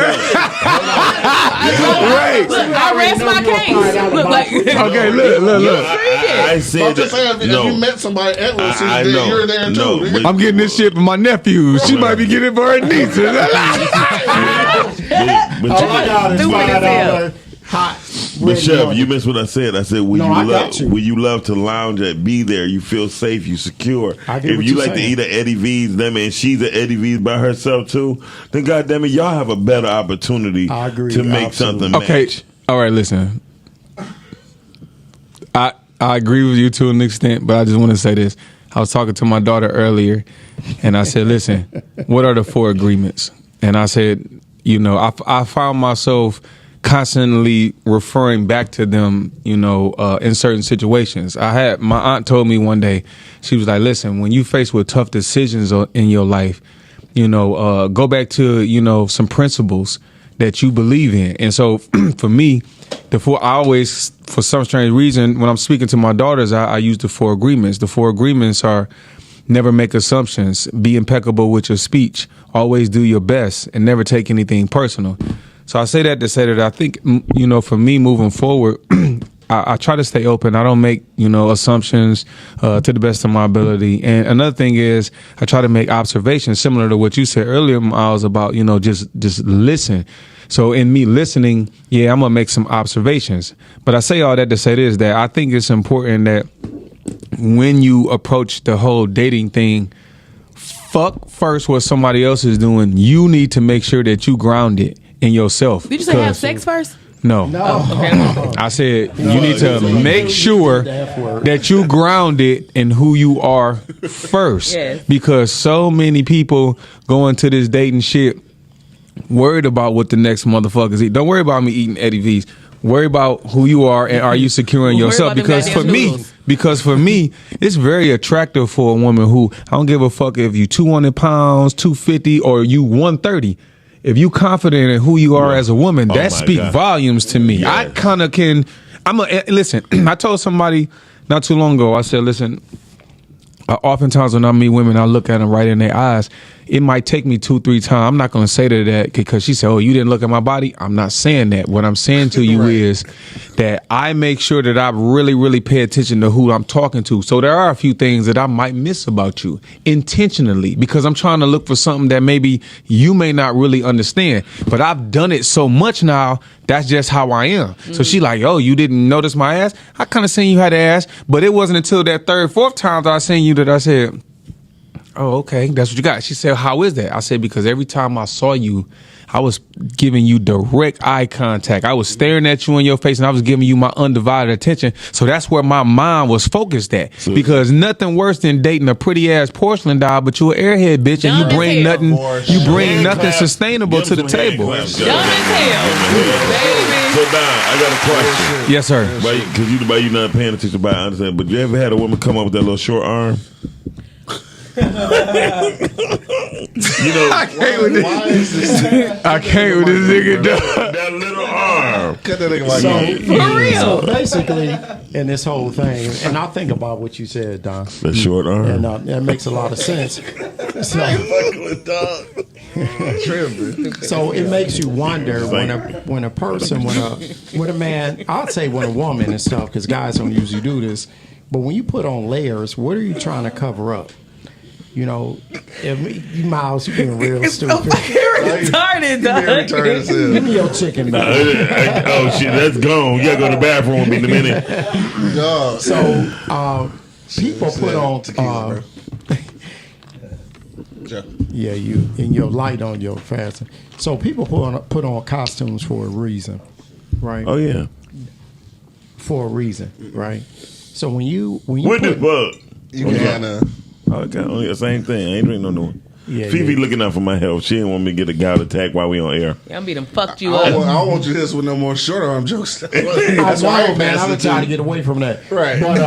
Right. Look, I rest my case. Look like Okay, look. I I'm said just saying, if you met somebody at Little I Caesars, know. you're there too. No, nigga. but- I'm getting this shit for my nephews. She might be getting it for her nieces. Stupid as hell. Hot. But ready Chef, on you it. missed what I said. I said, No, I got you. when you love to lounge at, be there. You feel safe. You secure. I get If what you you're like saying. to eat at Eddie V's, them and she's at Eddie V's by herself too, then goddamn it, y'all have a better opportunity I agree, to make absolutely. something Okay, match. all right. Listen, I agree with you to an extent, but I just want to say this. I was talking to my daughter earlier, and I said, "Listen, what are the 4 agreements?" And I said, you know, I found myself constantly referring back to them, you know, in certain situations. My aunt told me one day, she was like, listen, when you faced with tough decisions in your life, you know, go back to, you know, some principles that you believe in. And so for me, I always, for some strange reason, when I'm speaking to my daughters, I use the 4 agreements. The 4 agreements are: never make assumptions, be impeccable with your speech, always do your best, and never take anything personal. So I say that to say that I think, you know, for me moving forward, I try to stay open. I don't make, you know, assumptions to the best of my ability. And another thing is I try to make observations similar to what you said earlier, Miles, about, you know, just listen. So in me listening, yeah, I'm going to make some observations. But I say all that to say this, that I think it's important that when you approach the whole dating thing, fuck first what somebody else is doing. You need to make sure that you ground it in yourself. Did you say have sex first? No. I said you need to make sure that you grounded in who you are first. Yes. Because so many people go into this dating shit worried about what the next motherfuckers eat. Don't worry about me eating Eddie V's. Worry about who you are and are you secure in Worry yourself. about them Because for me, it's very attractive for a woman who, I don't give a fuck if you 200 pounds, 250, or you 130. If you confident in who you are as a woman, that my speaks God. volumes to me. Yes. I kind of can. Listen. I told somebody not too long ago. I said, listen. Oftentimes when I meet women, I look at them right in their eyes. It might take me 2-3 times. I'm not going to say to that because she said, "Oh, you didn't look at my body." I'm not saying that. What I'm saying to you is that I make sure that I really, really pay attention to who I'm talking to. So there are a few things that I might miss about you intentionally because I'm trying to look for something that maybe you may not really understand. But I've done it so much now. That's just how I am. So she like, "Oh, you didn't notice my ass? I kind of seen you had ass, but it wasn't until that 3rd, 4th time that I seen you that I said, oh, okay, that's what you got. She said, how is that? I said, because every time I saw you, I was giving you direct eye contact. I was staring at you in your face and I was giving you my undivided attention. So that's where my mind was focused at. Because nothing worse than dating a pretty ass porcelain doll, but you an airhead bitch and you bring nothing, nothing sustainable to the table. Dumb as hell. Baby. So Don, I got a question. Yes, sir. Because you not paying attention, but I understand. But you ever had a woman come up with that little short arm? I can't with this. I can't with this nigga. That little arm. Cut that nigga like For real. So basically, in this whole thing, and I think about what you said, Don, That short arm. and that makes a lot of sense. So it makes you wonder when a person, when a man, I'd say when a woman and stuff, because guys don't usually do this, but when you put on layers, what are you trying to cover up? You know, you Miles, you being real stupid. Retarded, dog. Give me your chicken back. Oh shit, that's gone. You gotta go to the bathroom in a minute. So people put on yeah, you and your light on your fashion. So people put on costumes for a reason, right? Oh yeah. For a reason, right? So when you What the fuck? You kinda Okay, only the same thing. I ain't drinking no new. Yeah, Fifi looking out for my health. She didn't want me to get a gout attack while we on air. I'm be done fucked you I up. don't want you to hit us with no more short arm jokes. I know, man. I'm trying to get away from that. Right. But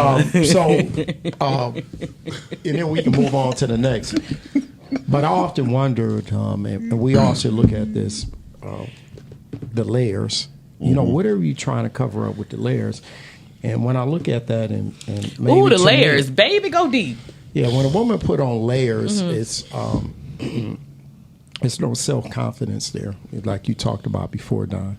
and then we can move on to the next. But I often wondered, and we all should look at this, the layers. You know, what are you trying to cover up with the layers? And when I look at that, and maybe Ooh, the to layers. me, Baby, go deep. yeah, when a woman put on layers, it's no self-confidence there, like you talked about before, Don.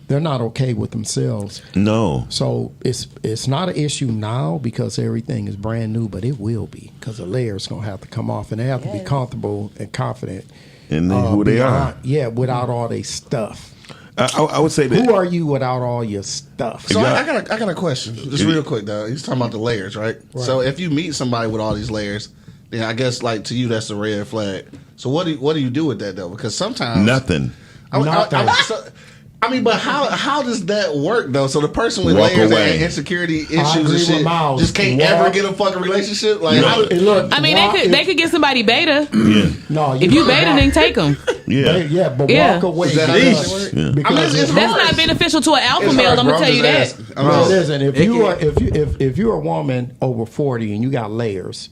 They're not okay with themselves. No. So it's not an issue now because everything is brand new, but it will be because the layers going to have to come off, and they have to be comfortable and confident. And who they are. Yeah, without all their stuff. I would say that. Who are you without all your stuff? So I got a question, just real quick though. He's talking about the layers, right? So if you meet somebody with all these layers, then I guess like to you that's a red flag. So what do you do with that though? Because sometimes Nothing. I mean, but how does that work though? So the person with Walk layers away. and insecurity agree issues and with shit Miles. just can't ever get a fucking relationship. Like, No. how, Look, I mean, they could get somebody beta. Yeah. No, If you beta, then take them. Yeah. but Yeah. walk away. Is that because- Yeah. because I mean, it's That's hard. not beneficial to an alpha It's male. hard, I'm bro. gonna tell you that. Just asking. No, it isn't. If you're a woman over 40 and you got layers,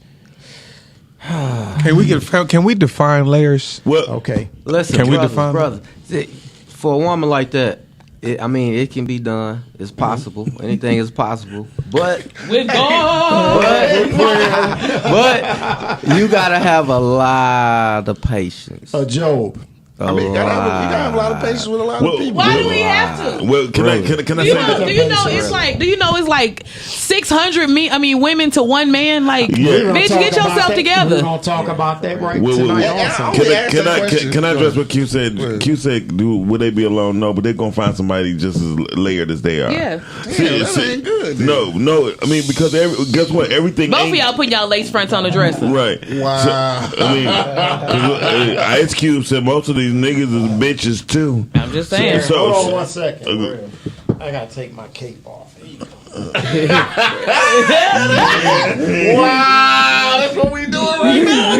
Can we define layers? Well, okay. Listen, Can we brothers, define brothers, for a woman like that, it can be done. It's possible. Anything is possible. But With God. but you gotta have a lot of patience. A Job. I mean, you gotta have a lot of patience with a lot Well, of people. Why do we have to? well, can I say Do you know that? it's like 600 women to one man? Like, Yeah. bitch, get yourself We're together. gonna talk about that right Well, tonight. Yeah, also. I- Can I address what Q said? Q said, would they be alone? No, but they're gonna find somebody just as layered as they are. Yeah. Damn, that ain't good, then. No. I mean, because guess what? Everything. Both of ain't- y'all putting y'all lace fronts on the dresser. Right. Wow. So, I mean, Ice Cube said most of these niggas is bitches too. I'm just saying. So- Hold on 1 second. I gotta take my cape off. Wow, that's what we doing right now.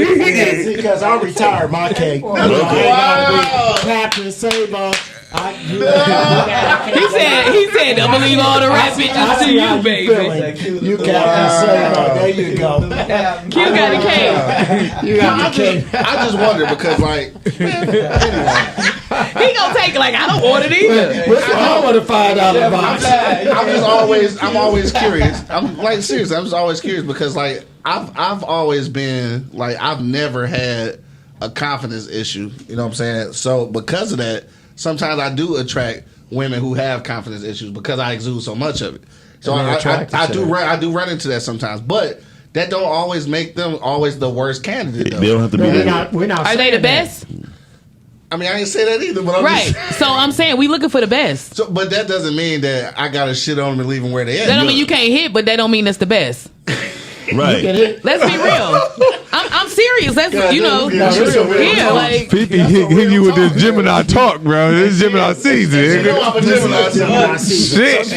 Because I retired my cape. Wow. Captain Saber. He said, don't believe all the rap bitches to you, baby. You Captain Saber. There you go. Q got a cake. You got the cape. I just wonder because, like, He gonna take it like, I don't want it either. I want a $5 box. I'm always curious. I'm like seriously, I'm just always curious because like I've always been like I've never had a confidence issue. You know what I'm saying? So because of that, sometimes I do attract women who have confidence issues because I exude so much of it. So I do run into that sometimes, but that don't always make them always the worst candidate. Though. They don't have to be there. We're not Are they the saying that. best? I mean, I didn't say that either, but I'm Right. just, So I'm saying we looking for the best. so, but that doesn't mean that I gotta shit on them and leave them where they at. That don't mean you can't hit, but that don't mean that's the best. Right. Let's be real. I'm serious serious. That's you know, Yeah, like He hit you with this Gemini talk, bro. This Gemini season. I'm a Gemini. Shit.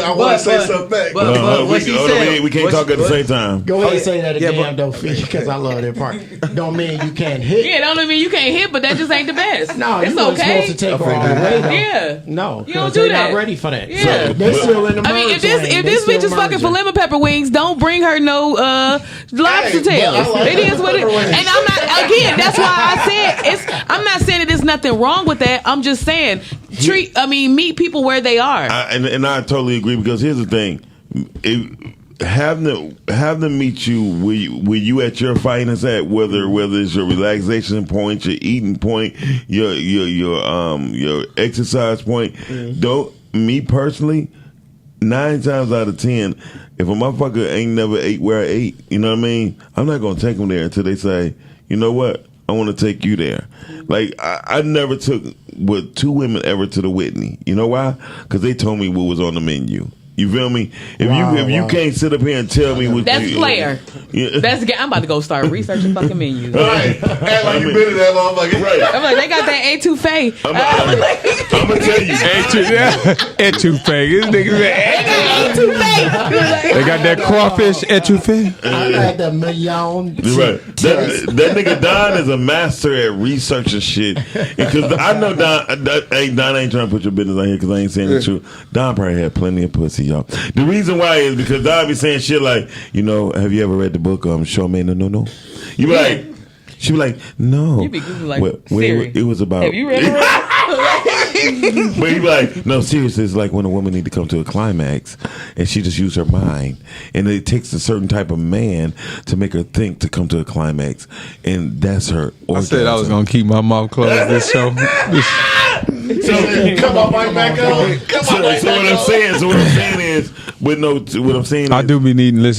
I want to say something back. But what she said, we can't talk at the same time. Go ahead and say that Yeah, again, though, because I love that part. Don't mean you can't hit. yeah, don't mean you can't hit, but that just ain't the best. No, it's you weren't okay. supposed to take her all the way, though. Yeah. No, You don't because do they're that. not ready for that. Yeah. They still in the I mean, if merge lane. this They bitch still is fucking for merging. lemon pepper wings, don't bring her no lobster Hey, tails. but I like It is what it lemon is. pepper And I'm not again. That's why I said I'm not saying that there's nothing wrong with that. I'm just saying meet people where they are. And I totally agree because here's the thing: have them meet you where you at your finest at, whether it's your relaxation point, your eating point, your exercise point. Don't me personally. 9 times out of 10, if a motherfucker ain't never ate where I ate, you know what I mean? I'm not gonna take them there until they say, you know what? I want to take you there. Like I never took with 2 women ever to the Whitney. You know why? Because they told me what was on the menu. You feel me? If you can't sit up here and tell me what That's player. Yeah. I'm about to go start researching fucking menus. Right. Act like you been in that motherfucker. Right. I'm like, they got that etouffee. I'm gonna tell you. Etouffee. This nigga said, Etouffee. they got that crawfish etouffee. I got the million. Right. That nigga Don is a master at researching shit. Because I know Don ain't trying to put your business out here because I ain't saying the truth. Don probably had plenty of pussy, y'all. The reason why is because Don be saying shit like, you know, have you ever read the book Show Me No? You be like, she be like, no. You be Googling like, Siri. It was about. Have you read it? But he be like, no, seriously, it's like when a woman need to come to a climax and she just use her mind. And it takes a certain type of man to make her think to come to a climax. And that's her orgasm. I said I was gonna keep my mouth closed this show. So, come on, Mike, back up. So what I'm saying is, what I'm saying is, I do be needing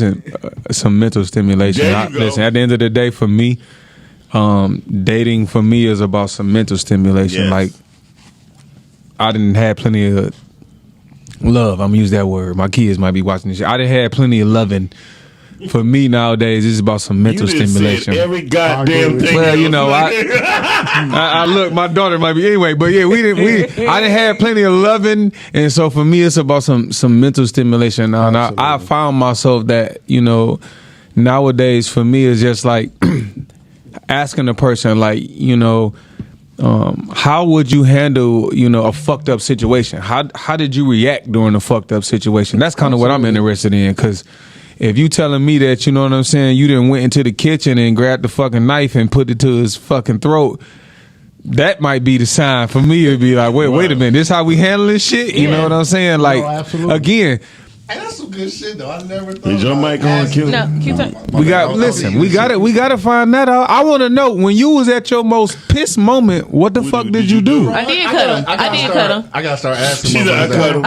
some mental stimulation. There you go. Listen, at the end of the day, for me, dating for me is about some mental stimulation. Yes. Like I didn't have plenty of love. I'm gonna use that word. My kids might be watching this shit. I didn't have plenty of loving. For me nowadays, it's about some mental you just stimulation. said every goddamn thing. Well, you know, I look, my daughter might be anyway, but yeah, I didn't have plenty of loving, and so for me, it's about some mental stimulation now. And I found myself that, you know, nowadays for me it's just like asking a person, like, you know, how would you handle, you know, a fucked up situation? How did you react during a fucked up situation? That's kind of what I'm interested in, because if you telling me that, you know what I'm saying, you done went into the kitchen and grabbed the fucking knife and put it to his fucking throat, that might be the sign for me. It'd be like, wait a minute, this how we handle this shit? You know what I'm saying? Like, again, Hey, that's some good shit though. I never thought. Is your mic on, Q? No, keep talking. we gotta find that out. I want to know, when you was at your most pissed moment, what the fuck did you do? I did cut him. I did cut him. I gotta start asking. She's like, I cut him.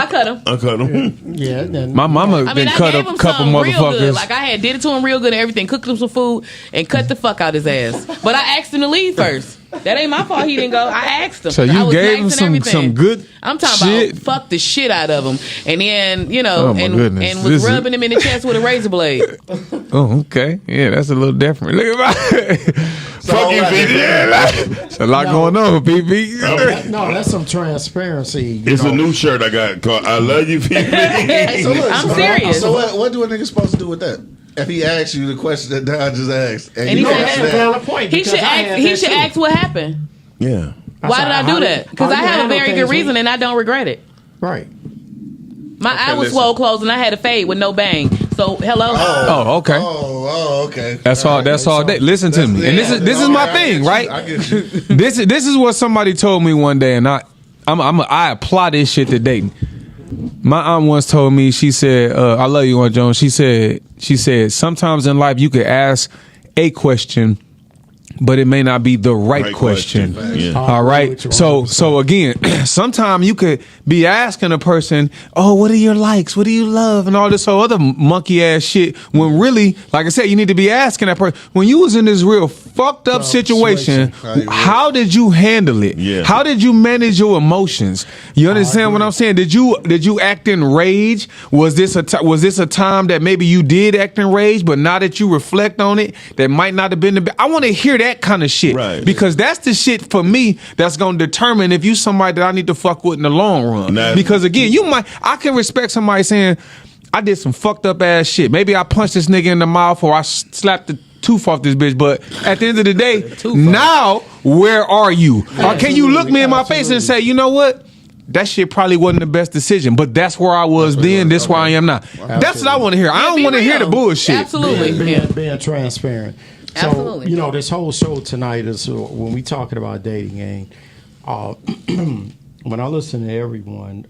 I cut him. Yeah, then My mama I mean, been I cut gave a him couple something real good. motherfuckers. Like I did it to him real good and everything. Cooked him some food and cut the fuck out his ass. But I asked him to leave first. That ain't my fault he didn't go. I asked him. So I you was gave nice him and everything. some good I'm talking shit? about fuck the shit out of him. And then, you know, Oh, my and goodness. was This is- rubbing him in the chest with a razor blade. Oh, okay. Yeah, that's a little different. Look at my Fuck you, baby. It's a lot going on, PB. no, that's some transparency. You It's know. a new shirt I got called I Love You, baby. I'm serious. So what do a nigga supposed to do with that? If he asks you the question that Don just asked, and And you he answer said- that, valid point. He because should I had ask. He that should too. ask what happened. Yeah. Why did I do that? Because I have a very good reason And and I don't regret it. right. My eye was listen. swole closed and I had a fade with no bang. So hello. Oh, okay. oh, okay. That's all. That's all. Listen to me, and this is my thing, right? I get you. This is what somebody told me one day, and I apply this shit to dating. My aunt once told me, she said, "I love you, Aunt Jones." She said, sometimes in life you could ask a question but it may not be the right question. Yeah. All right. So again, sometimes you could be asking a person, "Oh, what are your likes? What do you love?" and all this whole other monkey ass shit. When really, like I said, you need to be asking that person when you was in this real fucked up situation. How did you handle it? Yeah. How did you manage your emotions? You understand what I'm saying? Did you act in rage? Was this a time that maybe you did act in rage, but now that you reflect on it, that might not have been the. I want to hear that kind of shit, right? Because that's the shit for me that's gonna determine if you somebody that I need to fuck with in the long run. Because again, I can respect somebody saying I did some fucked up ass shit. Maybe I punched this nigga in the mouth or I slapped the tooth off this bitch. But at the end of the day, now where are you? Or can you look me in my face and say, you know what? That shit probably wasn't the best decision, but that's where I was then. That's where I am now. That's what I want to hear. I don't want to hear the bullshit. Absolutely, being transparent. So, Absolutely. you know, this whole show tonight is when we talking about dating game. When I listen to everyone,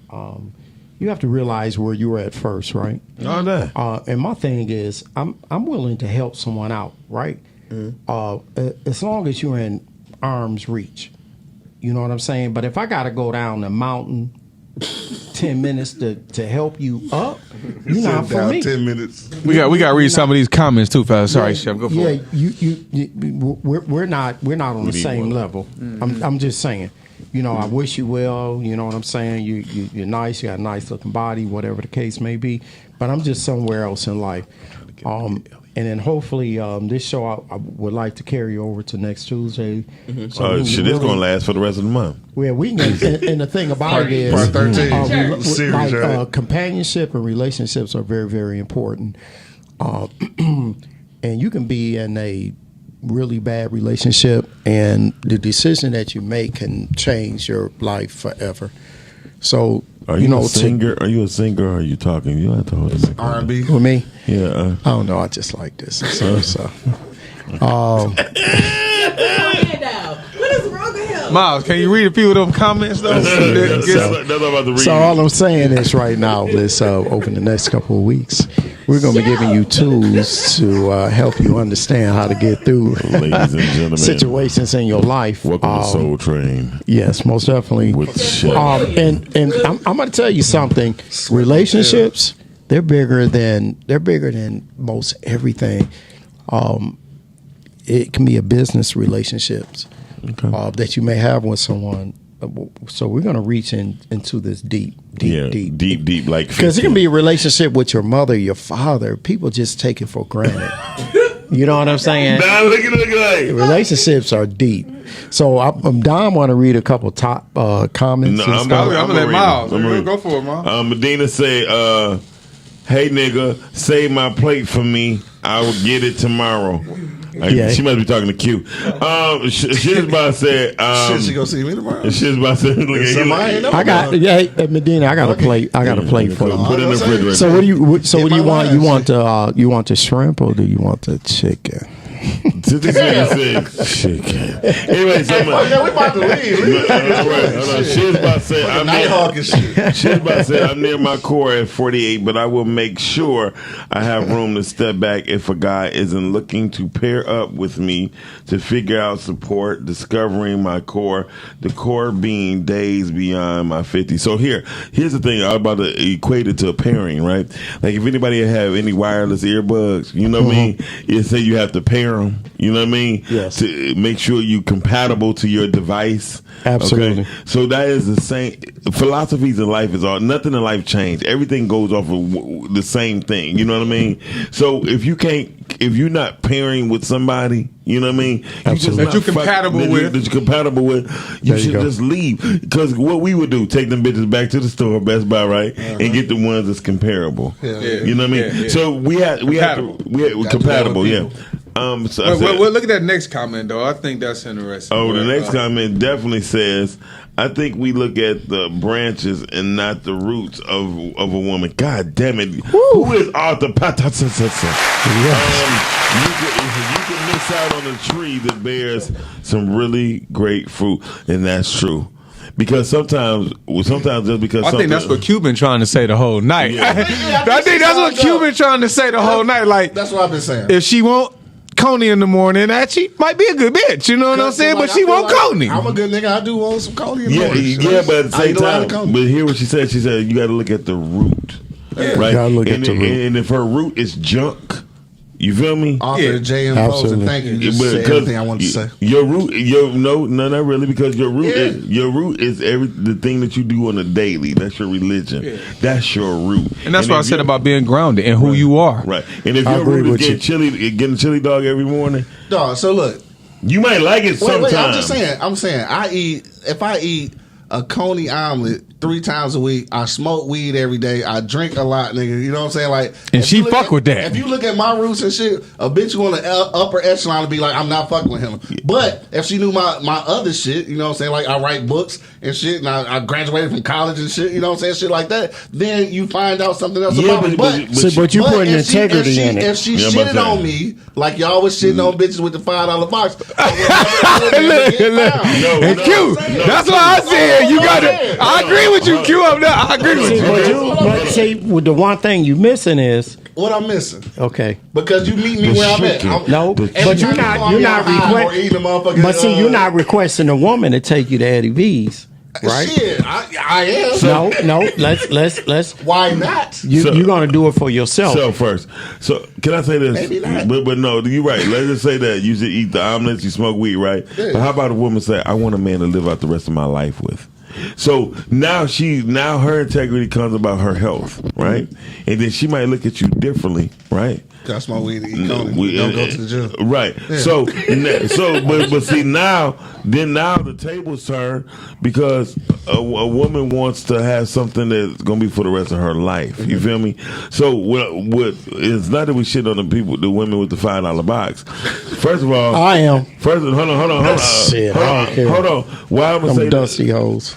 you have to realize where you were at first, right? And my thing is, I'm willing to help someone out, right? As long as you're in arm's reach. You know what I'm saying? But if I got to go down the mountain 10 minutes to help you up, you're not for me. 10 minutes. We got to read some of these comments too, fast. Sorry, Chef. Go for it. We're not on the same level. I'm just saying. You know, I wish you well. You know what I'm saying? You're nice. You got a nice looking body, whatever the case may be. But I'm just somewhere else in life. And then hopefully this show I would like to carry over to next Tuesday. So shit, it's going to last for the rest of the month. Well, we can, and the thing about it is, part 13. Series, companionship and relationships are very, very important. And you can be in a really bad relationship, and the decision that you make can change your life forever. So, Are you a singer? Are you a singer or are you talking? You have to hold a R&B. with me? Yeah. I don't know. I just like this. So. What is wrong with him? Miles, can you read a few of them comments though? So all I'm saying is right now, let's over the next couple of weeks, we're going to be giving you tools to help you understand how to get through Ladies and gentlemen, situations in your life. Welcome to Soul Train. Yes, most definitely. With Chef. And I'm going to tell you something. Relationships, they're bigger than most everything. It can be a business relationships that you may have with someone. So we're going to reach into this deep, like, because it can be a relationship with your mother, your father. People just take it for granted. You know what I'm saying? Nah, look at relationships are deep. So Don want to read a couple top comments. No, I'm gonna let Miles. Go for it, Miles. Medina say, "Hey nigga, save my plate for me. I will get it tomorrow." She must be talking to Q. Shizba said, Shit, she gonna see me tomorrow? Shizba said, look at you. Medina, I got a plate. I got a plate for you. Put it in the refrigerator. So what do you want? You want the shrimp or do you want the chicken? This man said chicken. Anyway, we about to leave. Shizba said, I'm near my core at 48, but I will make sure I have room to step back if a guy isn't looking to pair up with me to figure out support, discovering my core, the core being days beyond my 50. So here's the thing. I'm about to equate it to a pairing, right? Like if anybody have any wireless earbuds, you know what I mean? It say you have to pair them. You know what I mean? Yes. To make sure you compatible to your device. Absolutely. Okay? So that is the same. Philosophies in life is all. Nothing in life change. Everything goes off of the same thing. You know what I mean? So if you're not pairing with somebody, you know what I mean? Absolutely. That you're compatible with. You should just leave. Because what we would do, take them bitches back to the store, Best Buy, right? And get the ones that's comparable. Yeah. You know what I mean? Yeah. So we have compatible, yeah. Look at that next comment though. I think that's interesting. Oh, the next comment definitely says, I think we look at the branches and not the roots of a woman. God damn it. Who is Arthur Patterson? You can miss out on a tree that bears some really great fruit, and that's true. Because sometimes just because I think that's what Cuban trying to say the whole night. Yeah. I think that's what Cuban trying to say the whole night. Like That's what I've been saying. if she won't Coney in the morning, that she might be a good bitch. You know what I'm saying? But she won't Coney. I'm a good nigga. I do want some Coney in the Yeah, morning. yeah, but at the I same eat a lot of time, Coney. but hear what she said. She said you got to look at the root, right? Gotta look at and, the root. and if her root is junk, you feel me? Author J.M. Foles, Absolutely. and thank you. You just But said everything I wanted to say. Your root, no, not really, because your root is the thing that you do on a daily. That's your religion. That's your root. And that's what I if said your- about being grounded and who you are. Right. And if I your agree root is with getting chili dog every morning, Dog, so look. you might like it sometimes. Wait, I'm just saying. If I eat a Coney omelet 3 times a week, I smoke weed every day, I drink a lot, nigga. You know what I'm saying? Like, And if she you look fuck at- with that. If you look at my roots and shit, a bitch who on the upper echelon would be like, I'm not fucking with him. But if she knew my other shit, you know what I'm saying? Like, I write books and shit, and I graduated from college and shit, you know what I'm saying? Shit like that. Then you find out something else Yeah, about me. but you putting if she- integrity if she, in it. If she Yeah, I'm shitted about to on say. me, like y'all was shitting on bitches with the $5 box, I would never Look, get look. found. No, And no, Q, no, that's why I said you got to. I agree with you, Q. Up there, I agree with you. But see, with the one thing you missing is What I'm missing? okay. Because you meet me The where I'm at. chicken. I'm- No, every but you're time you not. call You're me, not I'm high or eating a motherfucking, But see, you're not requesting a woman to take you to Eddie V's, right? Shit, I am. No. Let's. Why not? You're gonna do it for yourself. So first, so can I say this? Maybe not. But no, you're right. Let's just say that you should eat the omelets, you smoke weed, right? Yeah. But how about a woman say, "I want a man to live out the rest of my life with"? So now her integrity comes about her health, right? And then she might look at you differently, right? Got smoke weed and eat Coney. Don't go to the gym. Right. Yeah. But see now the tables turn because a woman wants to have something that's gonna be for the rest of her life. You feel me? So what it's not that we shit on the women with the $5 box. First of all, I am. First, hold on. Shit, I don't care. Hold on. Why I'm gonna say Them dusty hoes.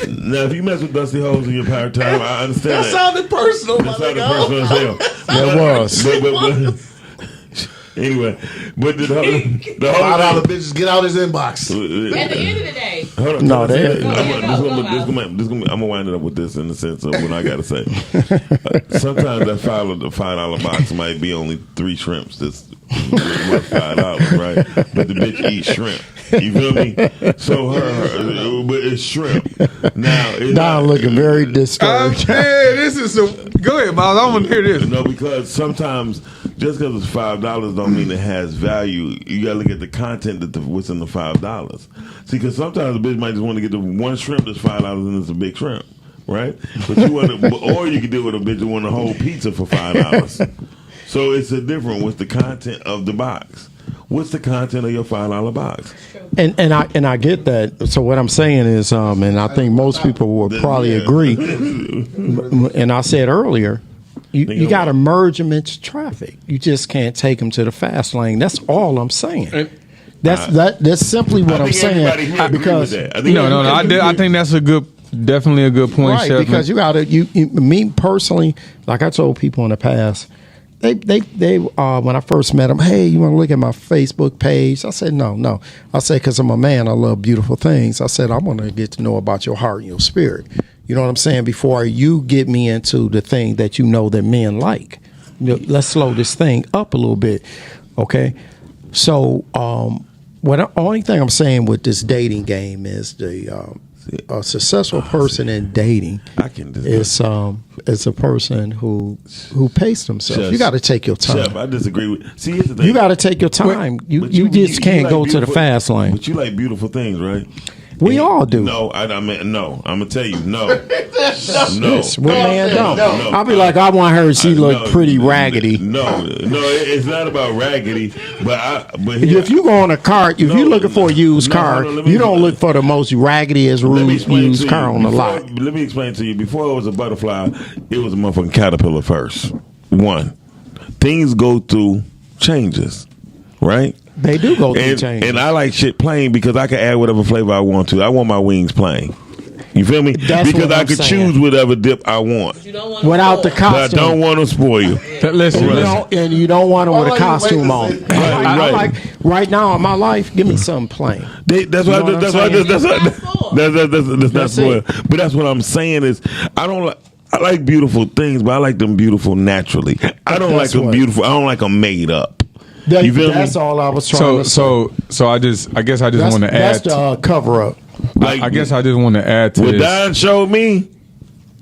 Now, if you mess with dusty hoes in your power time, I understand That that. sounded personal, my That sounded nigga. personal as hell. That was. But anyway, but the $5 bitches, get out his inbox. At the end of the day, Hold on, No, can I say they- this? I'm gonna wind it up with this in the sense of what I gotta say. Sometimes that $5 box might be only 3 shrimps that's worth $5, right? But the bitch eats shrimp. You feel me? So but it's shrimp. Now, it's Don looking very disturbed. This is some. Go ahead, Miles. I want to hear this. No, because sometimes just because it's $5 don't mean it has value. You gotta look at the content what's in the $5. See, because sometimes a bitch might just want to get the one shrimp that's $5 and it's a big shrimp, right? But you want to, or you can deal with a bitch that want a whole pizza for $5. So it's a different. What's the content of the box? What's the content of your $5 box? And I get that. So what I'm saying is, and I think most people will probably agree. And I said earlier, you got to merge them into traffic. You just can't take them to the fast lane. That's all I'm saying. That's simply what I'm saying. Because I think that's definitely a good point, right, Chef. because you got to me personally, like I told people in the past. They when I first met them, hey, you want to look at my Facebook page? I said, no. I said, because I'm a man, I love beautiful things. I said, I want to get to know about your heart and your spirit. You know what I'm saying? Before you get me into the thing that you know that men like. Let's slow this thing up a little bit, okay? So, only thing I'm saying with this dating game is a successful person in dating is a person who paced themselves. Chef, you got to take your time. Chef, I disagree with. See, here's the thing. You got to take your time. But You just can't like go to the beautiful- fast lane. But you like beautiful things, right? We all do. No, I mean, no. I'm gonna tell you, no. No. Yes, what man don't? No. I'll be like, I want her. She look No, pretty raggedy. No, it's not about raggedy. But If you go on a cart, if you're looking for a used car, hold on, let me you don't explain. look for the most raggediest Let me explain used to car you. on the Before- lot. Let me explain to you. Before it was a butterfly, it was a motherfucking caterpillar first. One, things go through changes, right? They do go through And, changes. and I like shit plain because I can add whatever flavor I want to. I want my wings plain. You feel me? That's because what I I'm could saying. choose whatever dip I want. you don't want Without the But I costume. don't want to spoil you. Listen, And you don't want them with a Why you costume waiting on. to say- I Right. like right now in my life, give me something plain. That's You why. know what That's I'm why. saying? That's not That's spoiled. But that's what I'm saying is I don't like. I like beautiful things, but I like them beautiful naturally. I don't like That's them what- beautiful. I don't like them made up. You feel That's me? all I was trying to say. So I guess I just want to That's add. the cover up. Like, I guess I just want to add to what this. Don showed me.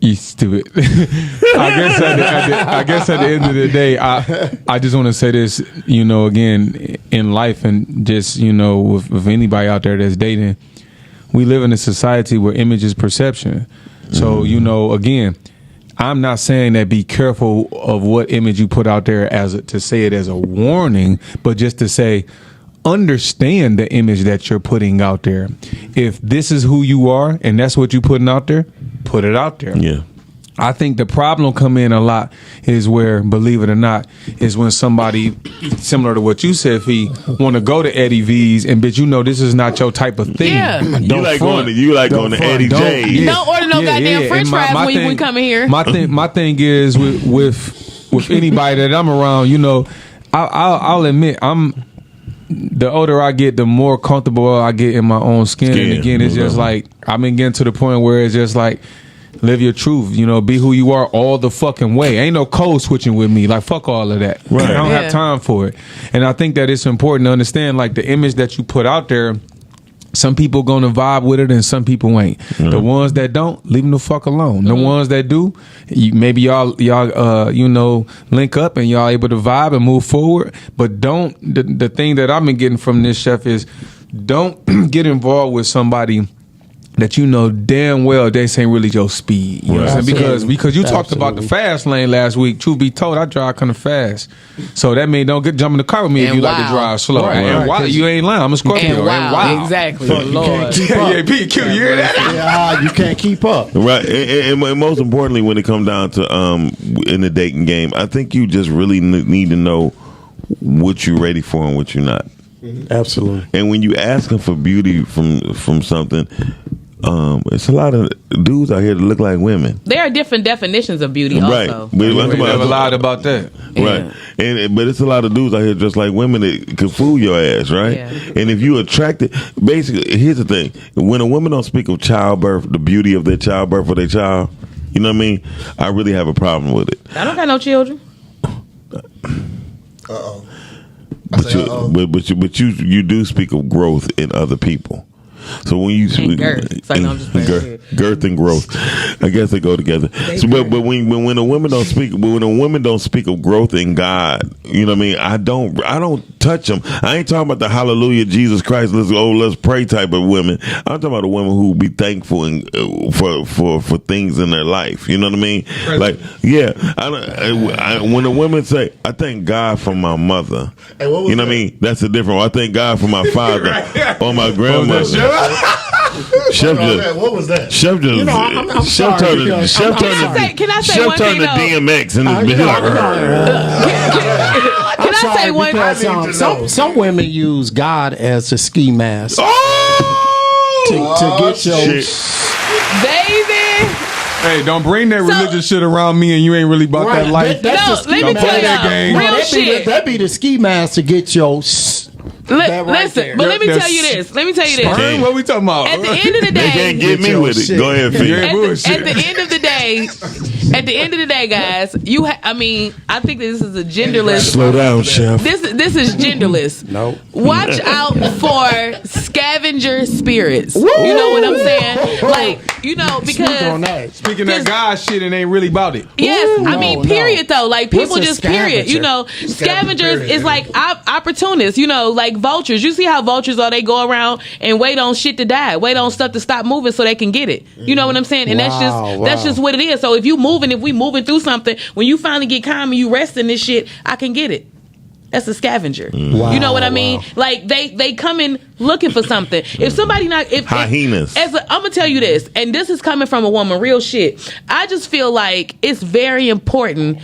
You stupid. I guess at the end of the day, I just want to say this, again, in life and just, with anybody out there that's dating, we live in a society where image is perception. So, again, I'm not saying that be careful of what image you put out there to say it as a warning, but just to say, understand the image that you're putting out there. If this is who you are and that's what you're putting out there, put it out there. Yeah. I think the problem come in a lot is where, believe it or not, is when somebody, similar to what you said, Fee, want to go to Eddie V's and bitch, this is not your type of thing. Yeah. You like going to Eddie J's. Don't order no goddamn French fries when you come in here. My thing is with anybody that I'm around, I'll admit the older I get, the more comfortable I get in my own skin. And again, it's just like I've been getting to the point where it's just like, live your truth, be who you are all the fucking way. Ain't no code switching with me. Like, fuck all of that. Right. I don't have time for it. And I think that it's important to understand, like, the image that you put out there, some people gonna vibe with it and some people ain't. The ones that don't, leave them the fuck alone. The ones that do, maybe y'all link up and y'all able to vibe and move forward. But don't, the thing that I've been getting from this, Chef, is don't get involved with somebody that damn well they ain't really your speed. You know what I'm saying? Because you talked about the fast lane last week. Truth be told, I drive kind of fast. So that means don't jump in the car with me if you like to drive slow. Right, and right. you ain't lying. I'm a Scorpio. And wow, exactly. You can't keep up. Yeah, PQ, you hear that? Yeah, you can't keep up. Right, and most importantly, when it comes down to in the dating game, I think you just really need to know what you're ready for and what you're not. Absolutely. And when you asking for beauty from something, it's a lot of dudes out here that look like women. There are different definitions of beauty Right. also. But You never lied about that. Right. But it's a lot of dudes out here just like women that could fool your ass, right? Yeah. And if you attracted, basically, here's the thing. When a woman don't speak of childbirth, the beauty of their childbirth for their child, you know what I mean? I really have a problem with it. I don't got no children. But you do speak of growth in other people. So when you And girth. It's like, no, I'm just playing. girth and growth, I guess they go together. So, but when a woman don't speak, of growth in God, you know what I mean? I don't touch them. I ain't talking about the hallelujah Jesus Christ, let's pray type of women. I'm talking about the women who be thankful and for things in their life. You know what I mean? Like, yeah, when a woman say, I thank God for my mother, you know what I mean? That's a different one. I thank God for my father or my grandmother. Chef what was that? Chef just I'm Chef sorry, turned because- Can I say Chef one thing turned to though? DMX and I this Can I say one? Because some women use God as a ski mask oh! to get your. Shit. Baby. Hey, don't bring that religious shit around me and you ain't really about that life. That's No, the ski let me mask. tell y'all, real shit. That be the ski mask to get your. That right Listen, there. but let me That's- tell you this. Let me tell you this. Okay. What we talking about? At the end of the They day, can't get me your with it. shit. Go ahead, Fee. Yeah. at bullshit. the end of the day, guys, I think that this is a genderless. Slow down, Chef. This is genderless. No. Watch out for scavenger spirits. You know what I'm saying? Like, Speak on because that. Speaking that God shit and ain't really about it. yes, Ooh, I mean, no. period though. Like people What's a just period. Scavengers is like opportunists. Like vultures. You see how vultures are? They go around and wait on shit to die, wait on stuff to stop moving so they can get it. You know what I'm saying? And that's Wow. just what it is. So if we moving through something, when you finally get calm and you rest in this shit, I can get it. That's a scavenger. You know what I mean? Wow. Like they come in looking for something. If somebody Hyenas. I'm gonna tell you this, and this is coming from a woman, real shit. I just feel like it's very important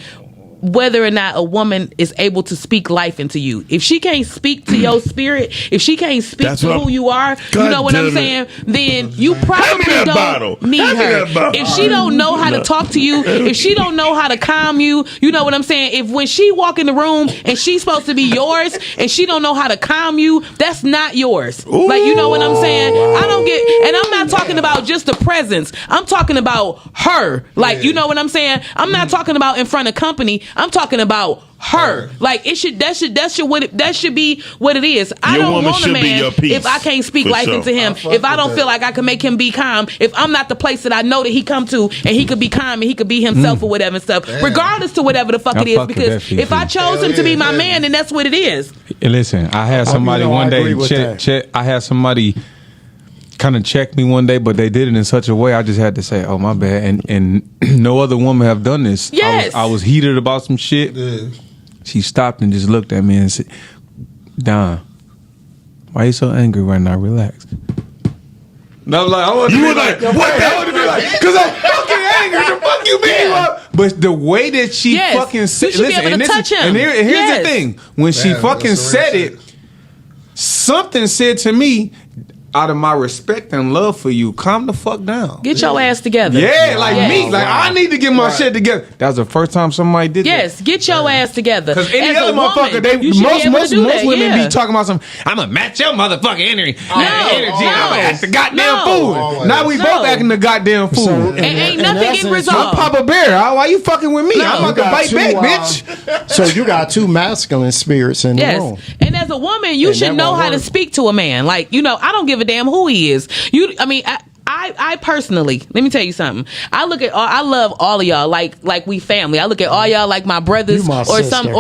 whether or not a woman is able to speak life into you. If she can't speak to your spirit, if she can't speak That's to what who you are, God you know what I'm damn saying? it. Then you Hand me probably that don't bottle. need Hand me her. that bottle. If she don't know how to talk to you, if she don't know how to calm you, you know what I'm saying? If when she walk in the room and she's supposed to be yours and she don't know how to calm you, that's not yours. Like, you know what I'm saying? I don't get, and I'm not talking about just the presence. I'm talking about her. Like, you know what I'm saying? I'm not talking about in front of company. I'm talking about her. Like that should be what it is. I Your don't woman want a should be man your peace, if I can't speak for life sure. into him. If I don't feel like I can make him be calm. If I'm not the place that I know that he come to and he could be calm and he could be himself or whatever and stuff. Regardless to whatever the fuck I it is. fuck with that, Because Fifi. if I chose him to be my man, then that's what it is. And listen, I had somebody I one day agree with that. check. I had somebody kind of check me one day, but they did it in such a way I just had to say, "Oh, my bad." And no other woman have done this. Yes. I was heated about some shit. Yeah. She stopped and just looked at me and said, "Don, why you so angry right now? Relax." And I was like, I want to be like, what? I want to be like, because I'm fucking angry. The fuck you mean? Yeah. But the way that she Yes. fucking said, You should be able to touch him. And here's Yes. the thing: when she Damn, fucking that's the real said shit. it, something said to me, out of my respect and love for you, calm the fuck down. Get your ass together. Yeah, like Yes. me. Like I need to get my shit together. That was the first time somebody did that. Yes, get your ass together. Because any As a other motherfucker, woman, you should be able to most do that, women yeah. be talking about some. I'm gonna match your motherfucking energy. No, energy. I'm gonna act the goddamn no. fool. Always. Now we No. both acting the goddamn fool. And ain't nothing getting I'm resolved. Papa Bear. Why you fucking with me? No. I'm about to You got bite two, back, bitch. So you got two masculine spirits in the Yes, room. and as a woman, you And should that know won't how to work. speak to a man. Like, I don't give a damn who he is. I personally, let me tell you something. I love all of y'all like we family. I look at all y'all like my brothers You my or sister.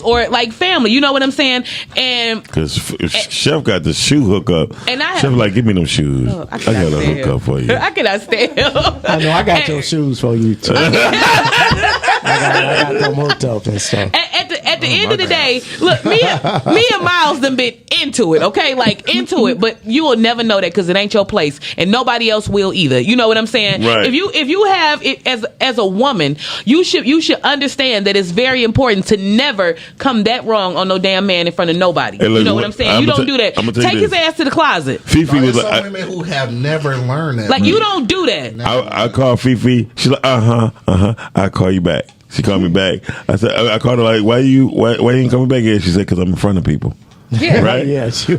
or like family. You know what I'm saying? And Because Chef got the shoe hookup. And I have- Chef like, give me them shoes. I I cannot got a stand hookup for you. I cannot stand him. I know I got And- your shoes for you too. I got them hooked up and stuff. At the end of the day, look, me and Miles done been into it, okay? Like, into it, but you will never know that because it ain't your place, and nobody else will either. You know what I'm saying? Right. If you have it as a woman, you should understand that it's very important to never come that wrong on no damn man in front of nobody. Hey, look, You know what I'm saying? You don't do that. I'ma tell Take you his this. ass to the closet. Fifi was There's like, some women who have never learned that. Like, you don't do that. I called Fifi. She's like, I'll call you back. She called me back. I said, I called her like, why you ain't coming back yet? She said, because I'm in front of people. Yeah. Right? Yeah, So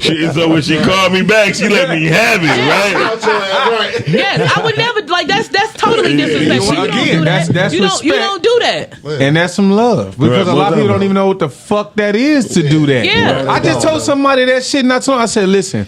when she called me back, she let me have it, right? Yes, I would never like that's totally disrespectful. Well, You don't again, do that. that's you respect. don't do that. And that's some love because Right, a lot of people most don't even know what the fuck that is to do that. Yeah. I just told somebody that shit not too long. I said, listen,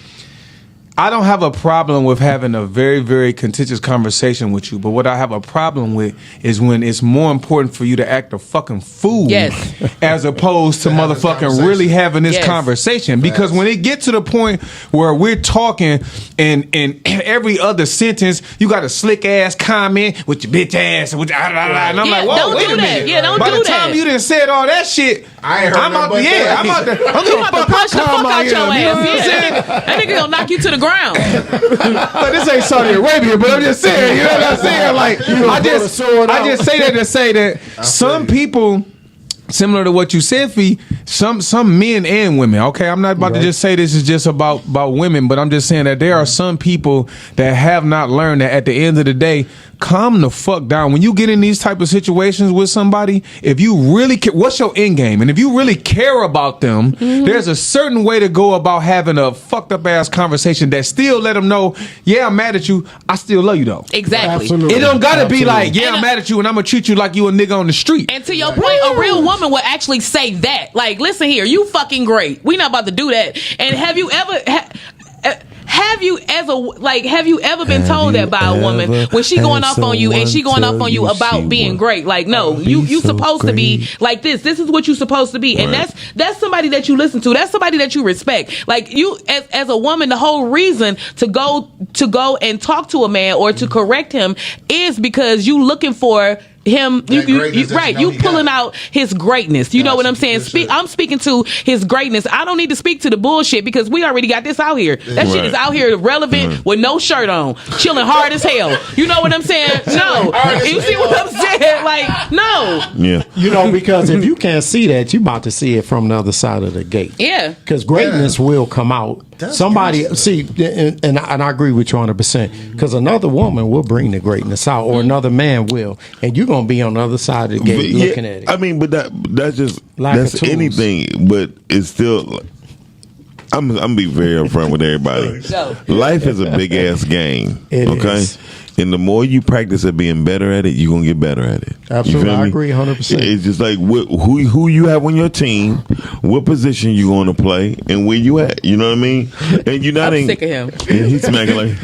I don't have a problem with having a very, very contentious conversation with you, but what I have a problem with is when it's more important for you to act a fucking fool Yes. as opposed to have this motherfucking conversation. really having this Yes. conversation. Because when it gets to the point where we're talking and every other sentence, you got a slick ass comment with your bitch ass and with your, and I'm Yeah, like, whoa, don't wait do a that. minute. Yeah, don't By do the time that. you done said all that shit, I ain't heard I'm out nothing the but that. I'm out the I'm You gonna about to punch the fuck out your ass. Yeah, that nigga gonna knock you to the ground. But this ain't Saudi Arabia, but I'm just saying, you know what I'm saying? Like, I just say that to say that some people, similar to what you said, Fee, some men and women. Okay, I'm not about to just say this is just about women, but I'm just saying that there are some people that have not learned that at the end of the day, calm the fuck down. When you get in these type of situations with somebody, if you really care, what's your end game? And if you really care about them, there's a certain way to go about having a fucked up ass conversation that still let them know, yeah, I'm mad at you, I still love you though. Exactly. Absolutely. It don't gotta be Absolutely. like, yeah, I'm mad at you and I'm gonna treat you like you a nigga on the street. And to your point, a real woman will actually say that. Like, listen here, you fucking great. We not about to do that. And have you ever been told that by a woman when she going off on you and she going off on you about being great? Like, no, you supposed to be like this. This is what you supposed to be. And that's somebody that you listen to. That's somebody that you respect. Like, you as a woman, the whole reason to go and talk to a man or to correct him is because you looking for him, That greatness that you he pulling got. out his greatness. You know what I'm saying? Good shit. I'm speaking to his greatness. I don't need to speak to the bullshit because we already got this out here. That shit is out here relevant with no shirt on, chilling hard as hell. You know what I'm saying? No. You see what I'm saying? Like, no. Yeah. You know, because if you can't see that, you about to see it from the other side of the gate. Yeah. Because greatness will come out. That's Somebody good. see, and I agree with you 100%. Because another woman will bring the greatness out, or another man will, and you're gonna be on the other side of the gate Yeah, looking at it. I mean, but that's just Lack of that's tools. anything, but it's still. I'm be very upfront with everybody. Go. Life is a big ass game. It okay, is. And the more you practice at being better at it, you're gonna get better at it. Absolutely, I agree 100%. It's just like who you have on your team, what position you going to play, and where you at. You know what I mean? And you're not. I'm sick of him. And he's smacking like.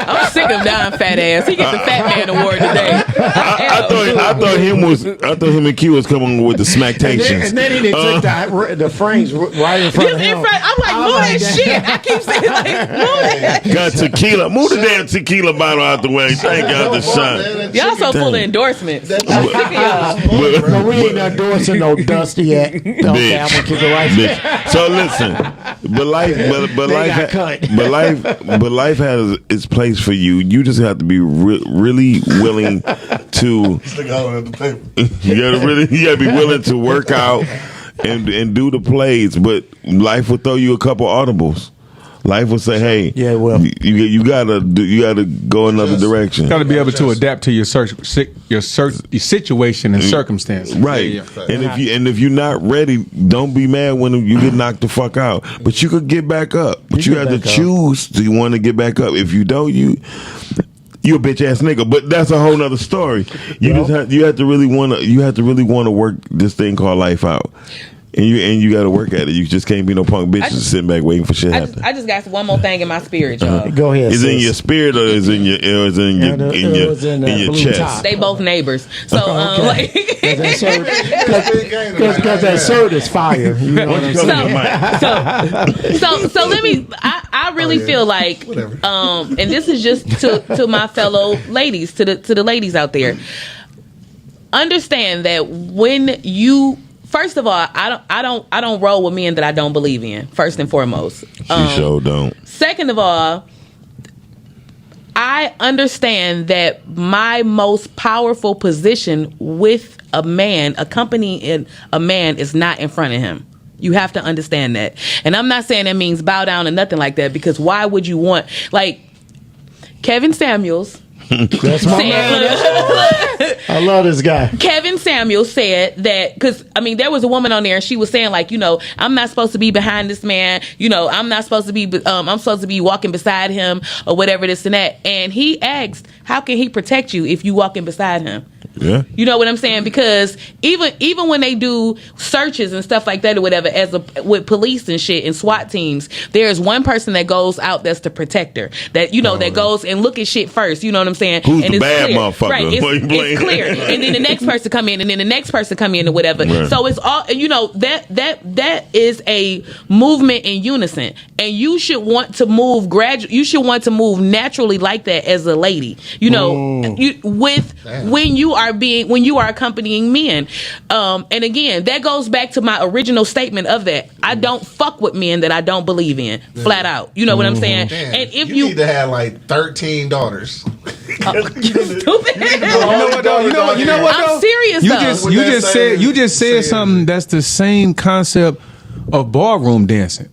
I'm sick of Don Fat Ass. He gets the Fat Man Award today. I thought him and Q was coming with the smacktations. And then he took the frames right in front of him. I'm like, move that shit. I keep saying like, move that. Got tequila. Move the damn tequila bottle out the way. Thank God the shot. Y'all so full of endorsements. I'm sick of y'all. No, we ain't endorsing no Dusty act. Okay, I'm gonna kick it right back. So listen, but life has its place for you. You just have to be really willing to. You gotta be willing to work out and do the plays. But life will throw you a couple audibles. Life will say, "Hey, yeah, well, you gotta go another direction. Got to be able to adapt to your situation and circumstance. Right? Yeah. And if you're not ready, don't be mad when you get knocked the fuck out. But you could get back up. But you have to choose. Do you want to get back up? If you don't, you a bitch ass nigga. But that's a whole nother story. You have to really want to work this thing called life out. And you got to work at it. You just can't be no punk bitch just sitting back waiting for shit to happen. I just got one more thing in my spirit, y'all. Go ahead. Is it in your spirit or is it in your chest? Top. They both neighbors. So because that shirt is fire. You know what I'm saying? So let me. I really feel like, and this is just to my fellow ladies, to the ladies out there. Understand that when you. First of all, I don't roll with men that I don't believe in. First and foremost, she sure don't. Second of all, I understand that my most powerful position with a man, accompanying a man, is not in front of him. You have to understand that, and I'm not saying that means bow down or nothing like that. Because why would you want Kevin Samuels? That's my man. I love this guy. Kevin Samuels said that because there was a woman on there and she was saying I'm not supposed to be behind this man. I'm not supposed to be. I'm supposed to be walking beside him or whatever this and that. And he asked, how can he protect you if you walking beside him? Yeah. You know what I'm saying? Because even when they do searches and stuff like that or whatever, with police and shit and SWAT teams, there's one person that goes out that's the protector. That that goes and look at shit first. You know what I'm saying? Who's and the it's bad clear. motherfucker? Right. It's clear. And then the next person come in, and then the next person come in or whatever. Right. So it's all that is a movement in unison, and you should want to move You should want to move naturally like that as a lady. When you are accompanying men. And again, that goes back to my original statement of that. I don't fuck with men that I don't believe in. Flat out. You know what I'm saying? Damn, and if you need to have 13 daughters. You know what? I'm serious. You just said something that's the same concept of ballroom dancing.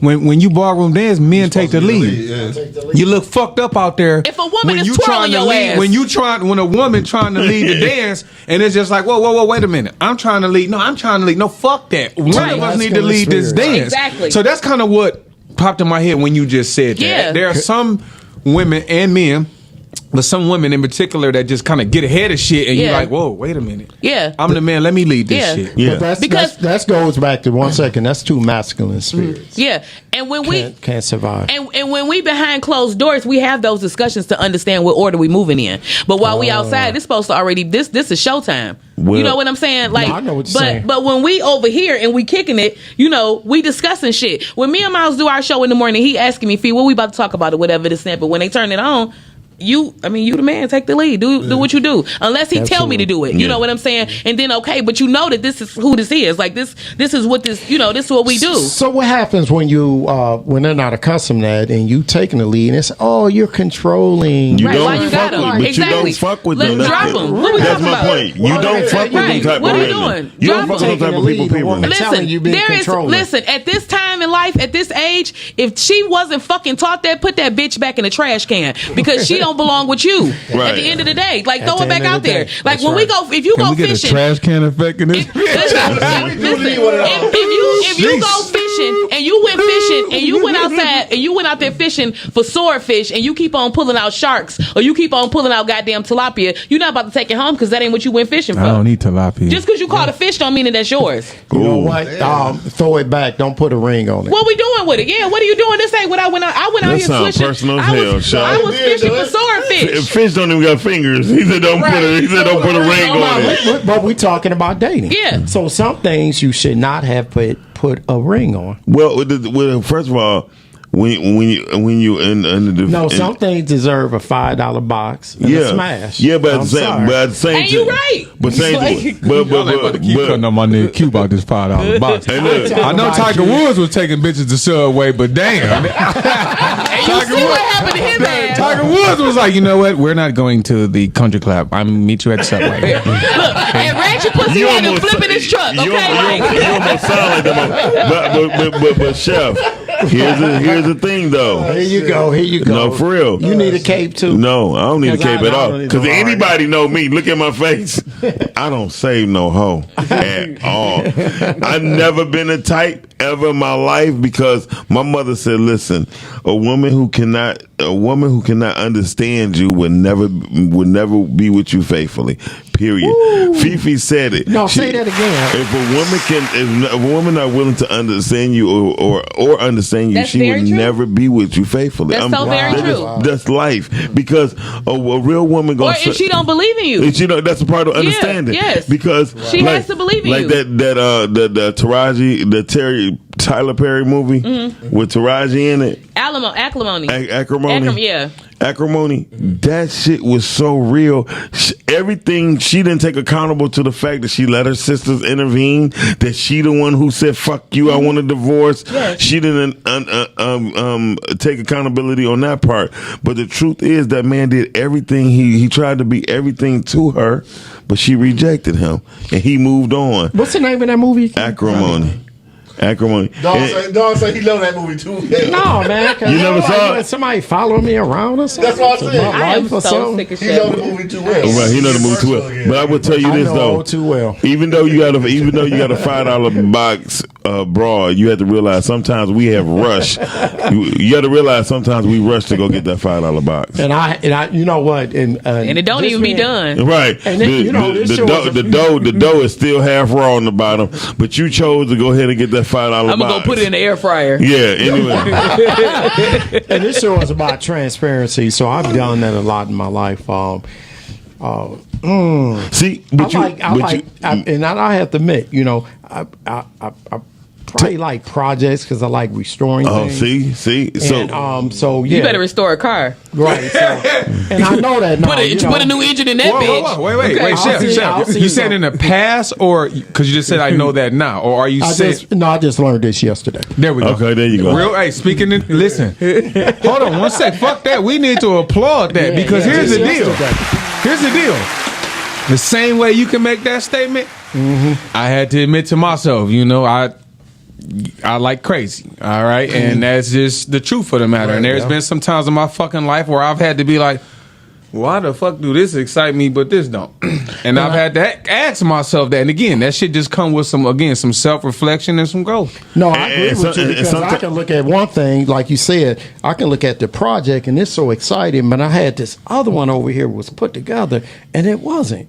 When you ballroom dance, men take the lead. You look fucked up out there. If a woman is twirling your ass. When a woman trying to lead the dance, and it's just like, whoa, wait a minute. I'm trying to lead. No, I'm trying to lead. No, fuck that. One of us need to lead this dance. Exactly. So that's kind of what popped in my head when you just said that. Yeah. There are some women and men, but some women in particular that just kind of get ahead of shit, and you're like, whoa, wait a minute. Yeah. I'm the man. Let me lead this shit. Yeah. But that goes back to 1 second. That's two masculine spirits. Yeah. And when can't survive. And when we behind closed doors, we have those discussions to understand what order we moving in. But while we outside, it's supposed to already this is showtime. Well, you know what I'm saying? I know what you're saying. But when we over here and we kicking it, we discussing shit. When me and Miles do our show in the morning, he asking me, "Fee, what we about to talk about or whatever this and that." But when they turn it on, you the man, take the lead. Do what you do. Unless he tell me to do it. You know what I'm saying? And then but you know that this is who this is. Like this is what this is what we do. So what happens when when they're not accustomed to that and you taking the lead and it's you're controlling. You right, don't why you fuck got them? with, but exactly. you don't fuck with them. Drop them. What we That's talking my about? point. You don't fuck with them type What of are you women. doing? You don't Drop fuck with them type of people. Listen, at this time in life, at this age, if she wasn't fucking taught that, put that bitch back in the trash can because she don't belong with you. Right. At the end of the day, throw it back out there. Like That's when we go, if you Can go we get fishing, a trash can effect in this? if you go fishing fishing and you went fishing and you went outside and you went out there fishing for swordfish and you keep on pulling out sharks or you keep on pulling out goddamn tilapia, you're not about to take it home because that ain't what you went fishing for. I don't need tilapia. Just because you caught a fish don't mean that that's yours. You know what? Throw it back. Don't put a ring on it. What we doing with it? Yeah, what are you doing? This ain't what I went out. I went out That here sounds fishing. personal as hell, Sean. I was fishing for swordfish. Fish don't even got fingers. He said don't put a ring on it. But we're talking about dating. Yeah. So some things you should not have put a ring on. Well, first of all, when you in the Some things deserve a $5 box and a smash. Yeah, but at the same And you right. But Y'all ain't about to keep cutting on my nigga Q about this $5 box. Hey, look. I know Tiger Woods was taking bitches to Subway, but damn. And you see what happened to him, man. Tiger Woods was like, you know what? We're not going to the country club. I'm meet you at Subway. Look, and Ratchet Pussy had him flipping his truck, okay? You almost sound like them. But Chef, here's the thing though. Here you go. No, for real. You need a cape too. No, I don't need a 'Cause cape I at all. don't need Because no anybody know me. Look at my face. I don't save no hoe at all. I've never been a type ever in my life because my mother said, "Listen, a woman who cannot understand you would never be with you faithfully." Period. Ooh. Fifi said it. No, say that again. If a woman not willing to understand you or understand you, That's she very would true. never be with you faithfully. That's so very true. That's life. Because a real woman Or gonna if she don't believe in you. and she don't, that's a part of understanding. yes. Because She has to believe in like you. the Tyler Perry movie with Taraji in it. Acrimony. Acrimony. Yeah. Acrimony. That shit was so real. Everything, she didn't take accountable to the fact that she let her sisters intervene. That she the one who said "fuck you, I want a divorce." Yes. She didn't take accountability on that part. But the truth is that man did everything. He tried to be everything to her, but she rejected him, and he moved on. What's the name of that movie? Acrimony. Dog say he love that movie too. No, man. You never saw it? Somebody following me around or something? That's what I said. My I am life or so something? sick of He shit. know the movie too well. Right, he know the movie too well. But I will tell you I this know though, all too well. even though you got a $5 box broad, you have to realize sometimes we have rush. You got to realize sometimes we rush to go get that $5 box. And I, you know what? And it don't even be done. Right, And then, you know, this show was the dough is still half raw on the bottom, but you chose to go ahead and get that $5 box. I'm going to go put it in the air fryer. Yeah, anyway. And this show is about transparency, so I've done that a lot in my life. See, but and I have to admit, you know, I probably like projects because I like restoring things. see, And, so yeah, You better restore a car. right. So, and I know that now. Put a new engine in that bitch. Wait, Okay. I'll Chef. see You you said go. in the past, or because you just said I know that now, or are you I saying? just learned this yesterday. There we go. Okay, there you go. Real, hey, speaking in, listen. Hold on one sec. Fuck that. We need to applaud that because Yeah, here's the just deal. yesterday. Here's the deal. The same way you can make that statement, I had to admit to myself, you know, I like crazy, all right? And that's just the truth of the matter. And there's been some times in my fucking life where I've had to be like, why the fuck do this excite me but this don't? And I've had to ask myself that. And again, that shit just come with some self-reflection and some growth. No, I agree And with you because I can look at one thing, like you said, I can look at the project and it's so exciting, but I had this other one over here was put together and it wasn't.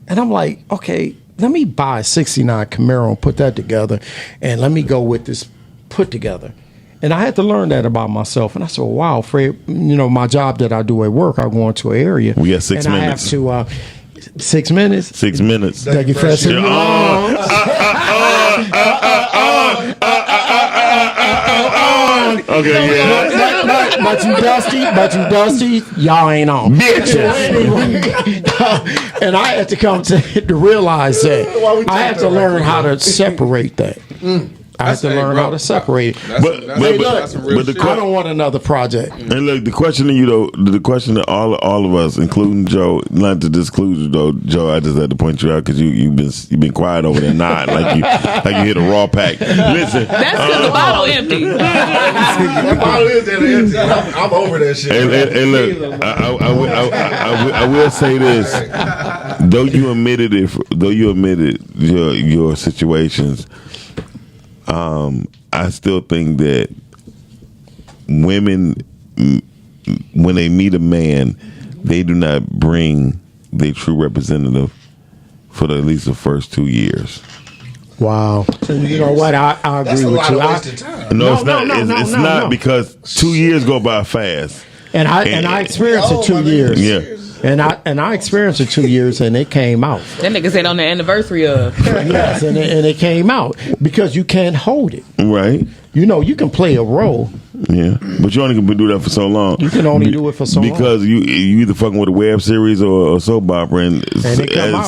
And I'm like, okay, let me buy a 69 Camaro and put that together and let me go with this put together. And I had to learn that about myself. And I said, wow, Fred, you know, my job that I do at work, I go into an area. We got 6 and minutes. I have to, 6 minutes? 6 minutes. Thank you, Fred. Okay, yeah. But you dusty, y'all ain't on. Bitches. And I had to come to realize that. I had to learn how to separate that. I had to learn how to separate it. But I don't want another project. And look, the question to you though, the question to all of us, including Joe, not to disclose you though, Joe, I just had to point you out because you've been quiet over there, nodding like you hit a raw pack. Listen, That's because the bottle empty. That bottle is that empty. I'm over that shit. and look, I will say this: though you admitted your situations. I still think that women, when they meet a man, they do not bring their true representative for at least the first 2 years. Wow. You know what? I agree with you. No, it's not. It's not because 2 years go by fast. And I experienced it 2 years. Yeah. And I experienced it 2 years, and it came out. That nigga said on the anniversary of. Yes, and it came out because you can't hold it. Right. You know, you can play a role. Yeah, but you only can do that for so long. You can only do it for so long because you either fucking with a web series or a soap opera, and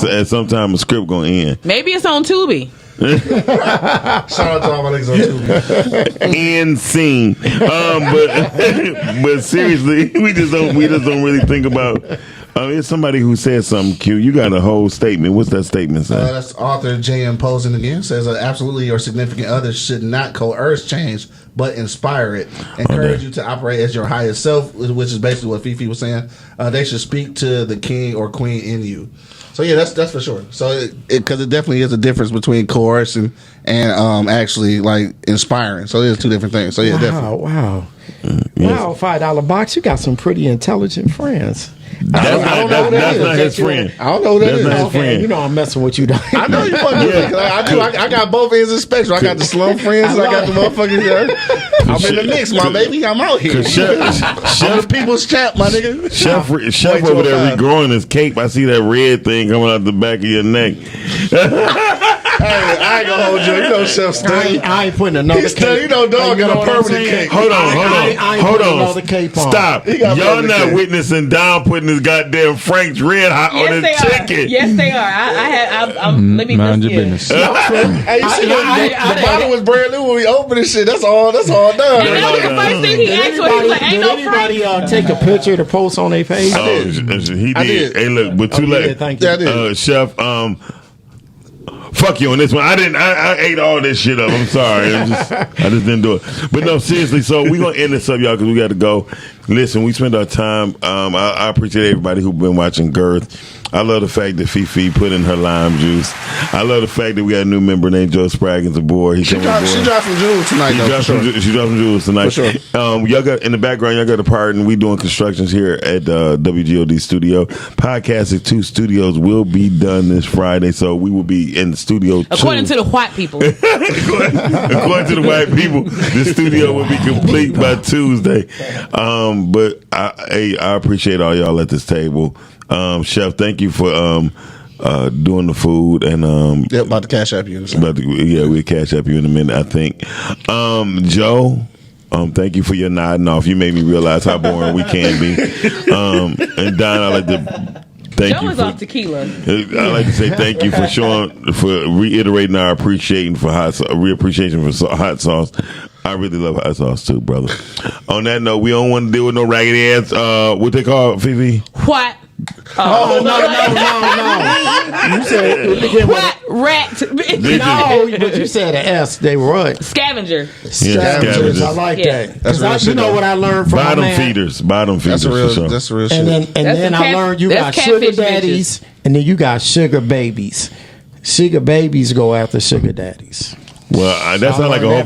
at some time a script gonna end. Maybe it's on Tubi. Shout out to all my niggas on Tubi. End scene. But seriously, we just don't really think about. It's somebody who said something cute. You got a whole statement. What's that statement say? That's author J.M. Posen again. Says absolutely your significant other should not coerce change, but inspire it. Encourage you to operate as your highest self, which is basically what Fifi was saying. They should speak to the king or queen in you. So yeah, that's for sure. So because it definitely is a difference between coercing and actually like inspiring. So there's two different things. So yeah, definitely. Wow. Yes. Wow, $5 box. You got some pretty intelligent friends. That's not his friend. I don't know who that is. That's not his friend. You know I'm messing with you. I know you fucking with me. I got both ends of the spectrum. I got the slum friends and I got the motherfuckers. I'm in the mix, my baby. I'm out here. Chef people's chat, my nigga. Chef over there regrowing his cape. I see that red thing coming out the back of your neck. Hey, I ain't gonna hold you. You know, Chef Stan. I ain't putting another cape. You know, dog got a permanent cape. Hold on. Another cape on. Stop. Y'all not witnessing Don putting his goddamn Frank's Red Hot on his chicken. Yes, they are. Let me mind your business. Hey, you see the bottle was brand new when we opened this shit. That's all done. And that was the first thing he asked for. He was like, ain't no Frank. Did anybody take a picture to post on their page? He I did. did. Hey, look, but too late. Thank you. Yeah, I did. Chef, fuck you on this one. I ate all this shit up. I'm sorry. I just didn't do it. But no, seriously. So we gonna end this up, y'all, because we got to go. Listen, we spent our time. I appreciate everybody who's been watching Girth. I love the fact that Fifi put in her lime juice. I love the fact that we got a new member named Joe Spraggins aboard. She dropped some jewels tonight, though. She dropped some jewels tonight. For sure. Y'all got in the background. Y'all got a part, and we doing constructions here at WGOD Studio. Podcasting 2 studios will be done this Friday, so we will be in the studio. According to the white people. According to the white people, the studio will be complete by Tuesday. But I appreciate all y'all at this table. Chef, thank you for doing the food and about to cash up you. We'll cash up you in a minute, I think. Joe, thank you for your nodding off. You made me realize how boring we can be. And Don, I like to thank Joe you. is off tequila. I like to say thank you for reiterating our appreciation for hot sauce. I really love hot sauce too, brother. On that note, we don't want to deal with no raggedy ass. What they call it, Fifi? What? Oh, no. You said What? Rat. No, but you said an S. They were what? Scavenger. Scavengers. I like Yeah. that. That's real shit, You know though. what I learned from Bottom my man? feeders. That's a real. For sure. That's a real shit. And then That's I learned you got that's sugar catfish daddies, and then you got sugar babies. Sugar babies go after sugar daddies. Well, that sounds like a whole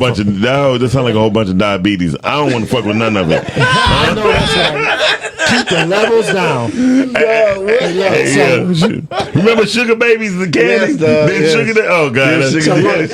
bunch of diabetes. I don't want to fuck with none of it. I know that's right. Keep the levels down. Remember Sugar Babies, the candy? Yes. Sugar. Oh God. So look,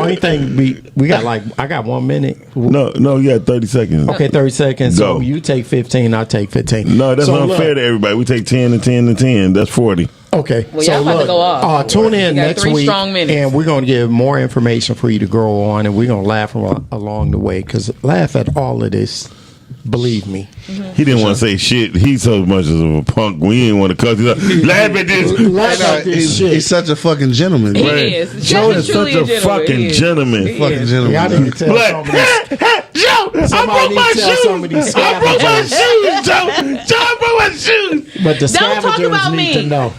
anything we got I got 1 minute. No, you got 30 seconds. Okay, 30 seconds. Go. So you take 15, I take 15. No, that's so unfair to everybody. We take 10 and 10 and 10. That's 40. Okay. Well, y'all about to go off. Tune in You got next 3 week, strong minutes. and we're going to give more information for you to grow on, and we're going to laugh along the way, because laugh at all of this. Believe me. He didn't want to say shit. He's so much of a punk. We didn't want to cuss. He's like, laugh at this. Laugh at this shit. He's such a fucking gentleman. He Right? is. Joe is Truly such a fucking gentleman. He Fucking is. gentleman. Y'all need to tell some of these. Joe, Somebody need to tell some of these scavengers. Joe, I broke my shoes. But the Don't talk scavengers about need me. to know.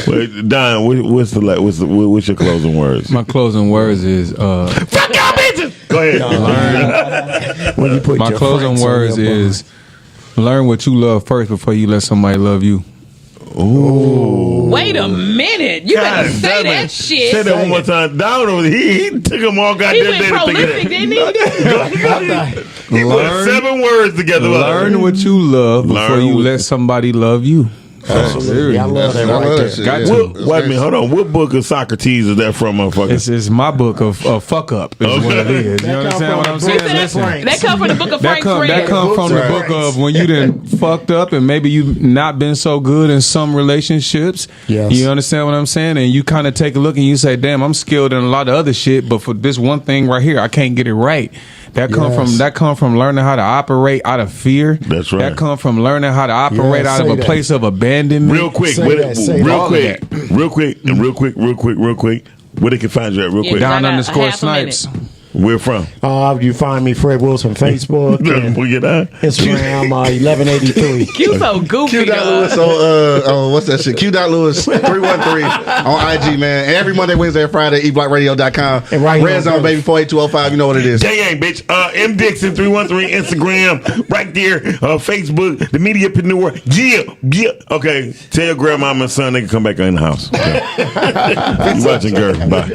Wait, Don, what's your closing words? My closing words is Fuck y'all bitches. Go ahead. When you put my your closing friends on words your is learn what you love first before you let somebody love you. Ooh. Wait a minute. You better say damn that it. shit. Say that one more time. Down he took them all He goddamn went day to think prolific, of didn't he? that. He put 7 words together. Learn what you love before Learn you what- let somebody love you. Absolutely. I love that I right love there. that shit. Got yeah. to. What, wait a minute, hold on. What book of Socrates is that from, motherfucker? It's my book of fuck up is Okay. what it is. You That come understand from what the I'm book saying? of Listen. Frank. That come from the book of That Frank come Fred. from the book of when you done fucked up and maybe you not been so good in some relationships. Yes. You understand what I'm saying? And you kind of take a look and you say, damn, I'm skilled in a lot of other shit, but for this one thing right here, I can't get it right. That come from learning how to operate out of fear. That's right. That come from learning how to operate Yeah, out of say a that. place of abandonment. Real quick, Say where that, say real that. quick, real quick, where they can find you at, real quick. Yeah. Down I got underscore a half a minute. snipes. Where from? You find me Fred Wilson Facebook and We get that. Instagram 1183. You so goofy. Q. Dot Lewis on what's that shit? Q. Dot Lewis 313 on IG, man. And every Monday, Wednesday, and Friday, eblockradio.com. And right here Red on Zone, Girth. baby, 48205. You know what it is. Dang, bitch. M Dixon 313 Instagram, right there. Facebook, the Mediapreneur. Yeah. Okay, tell your grandmama and son they can come back in the house. Okay. You watching Girth? Bye.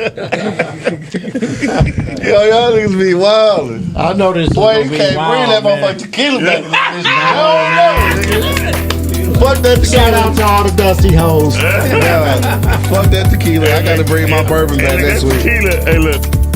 Yo, y'all niggas be wild. I know this. Boy, you can't bring that motherfucking tequila back in this bitch. Nigga. Fuck that tequila. Shout out to all the dusty hoes. Yeah. Fuck that tequila. I gotta bring my bourbon back next week. Tequila. Hey, look.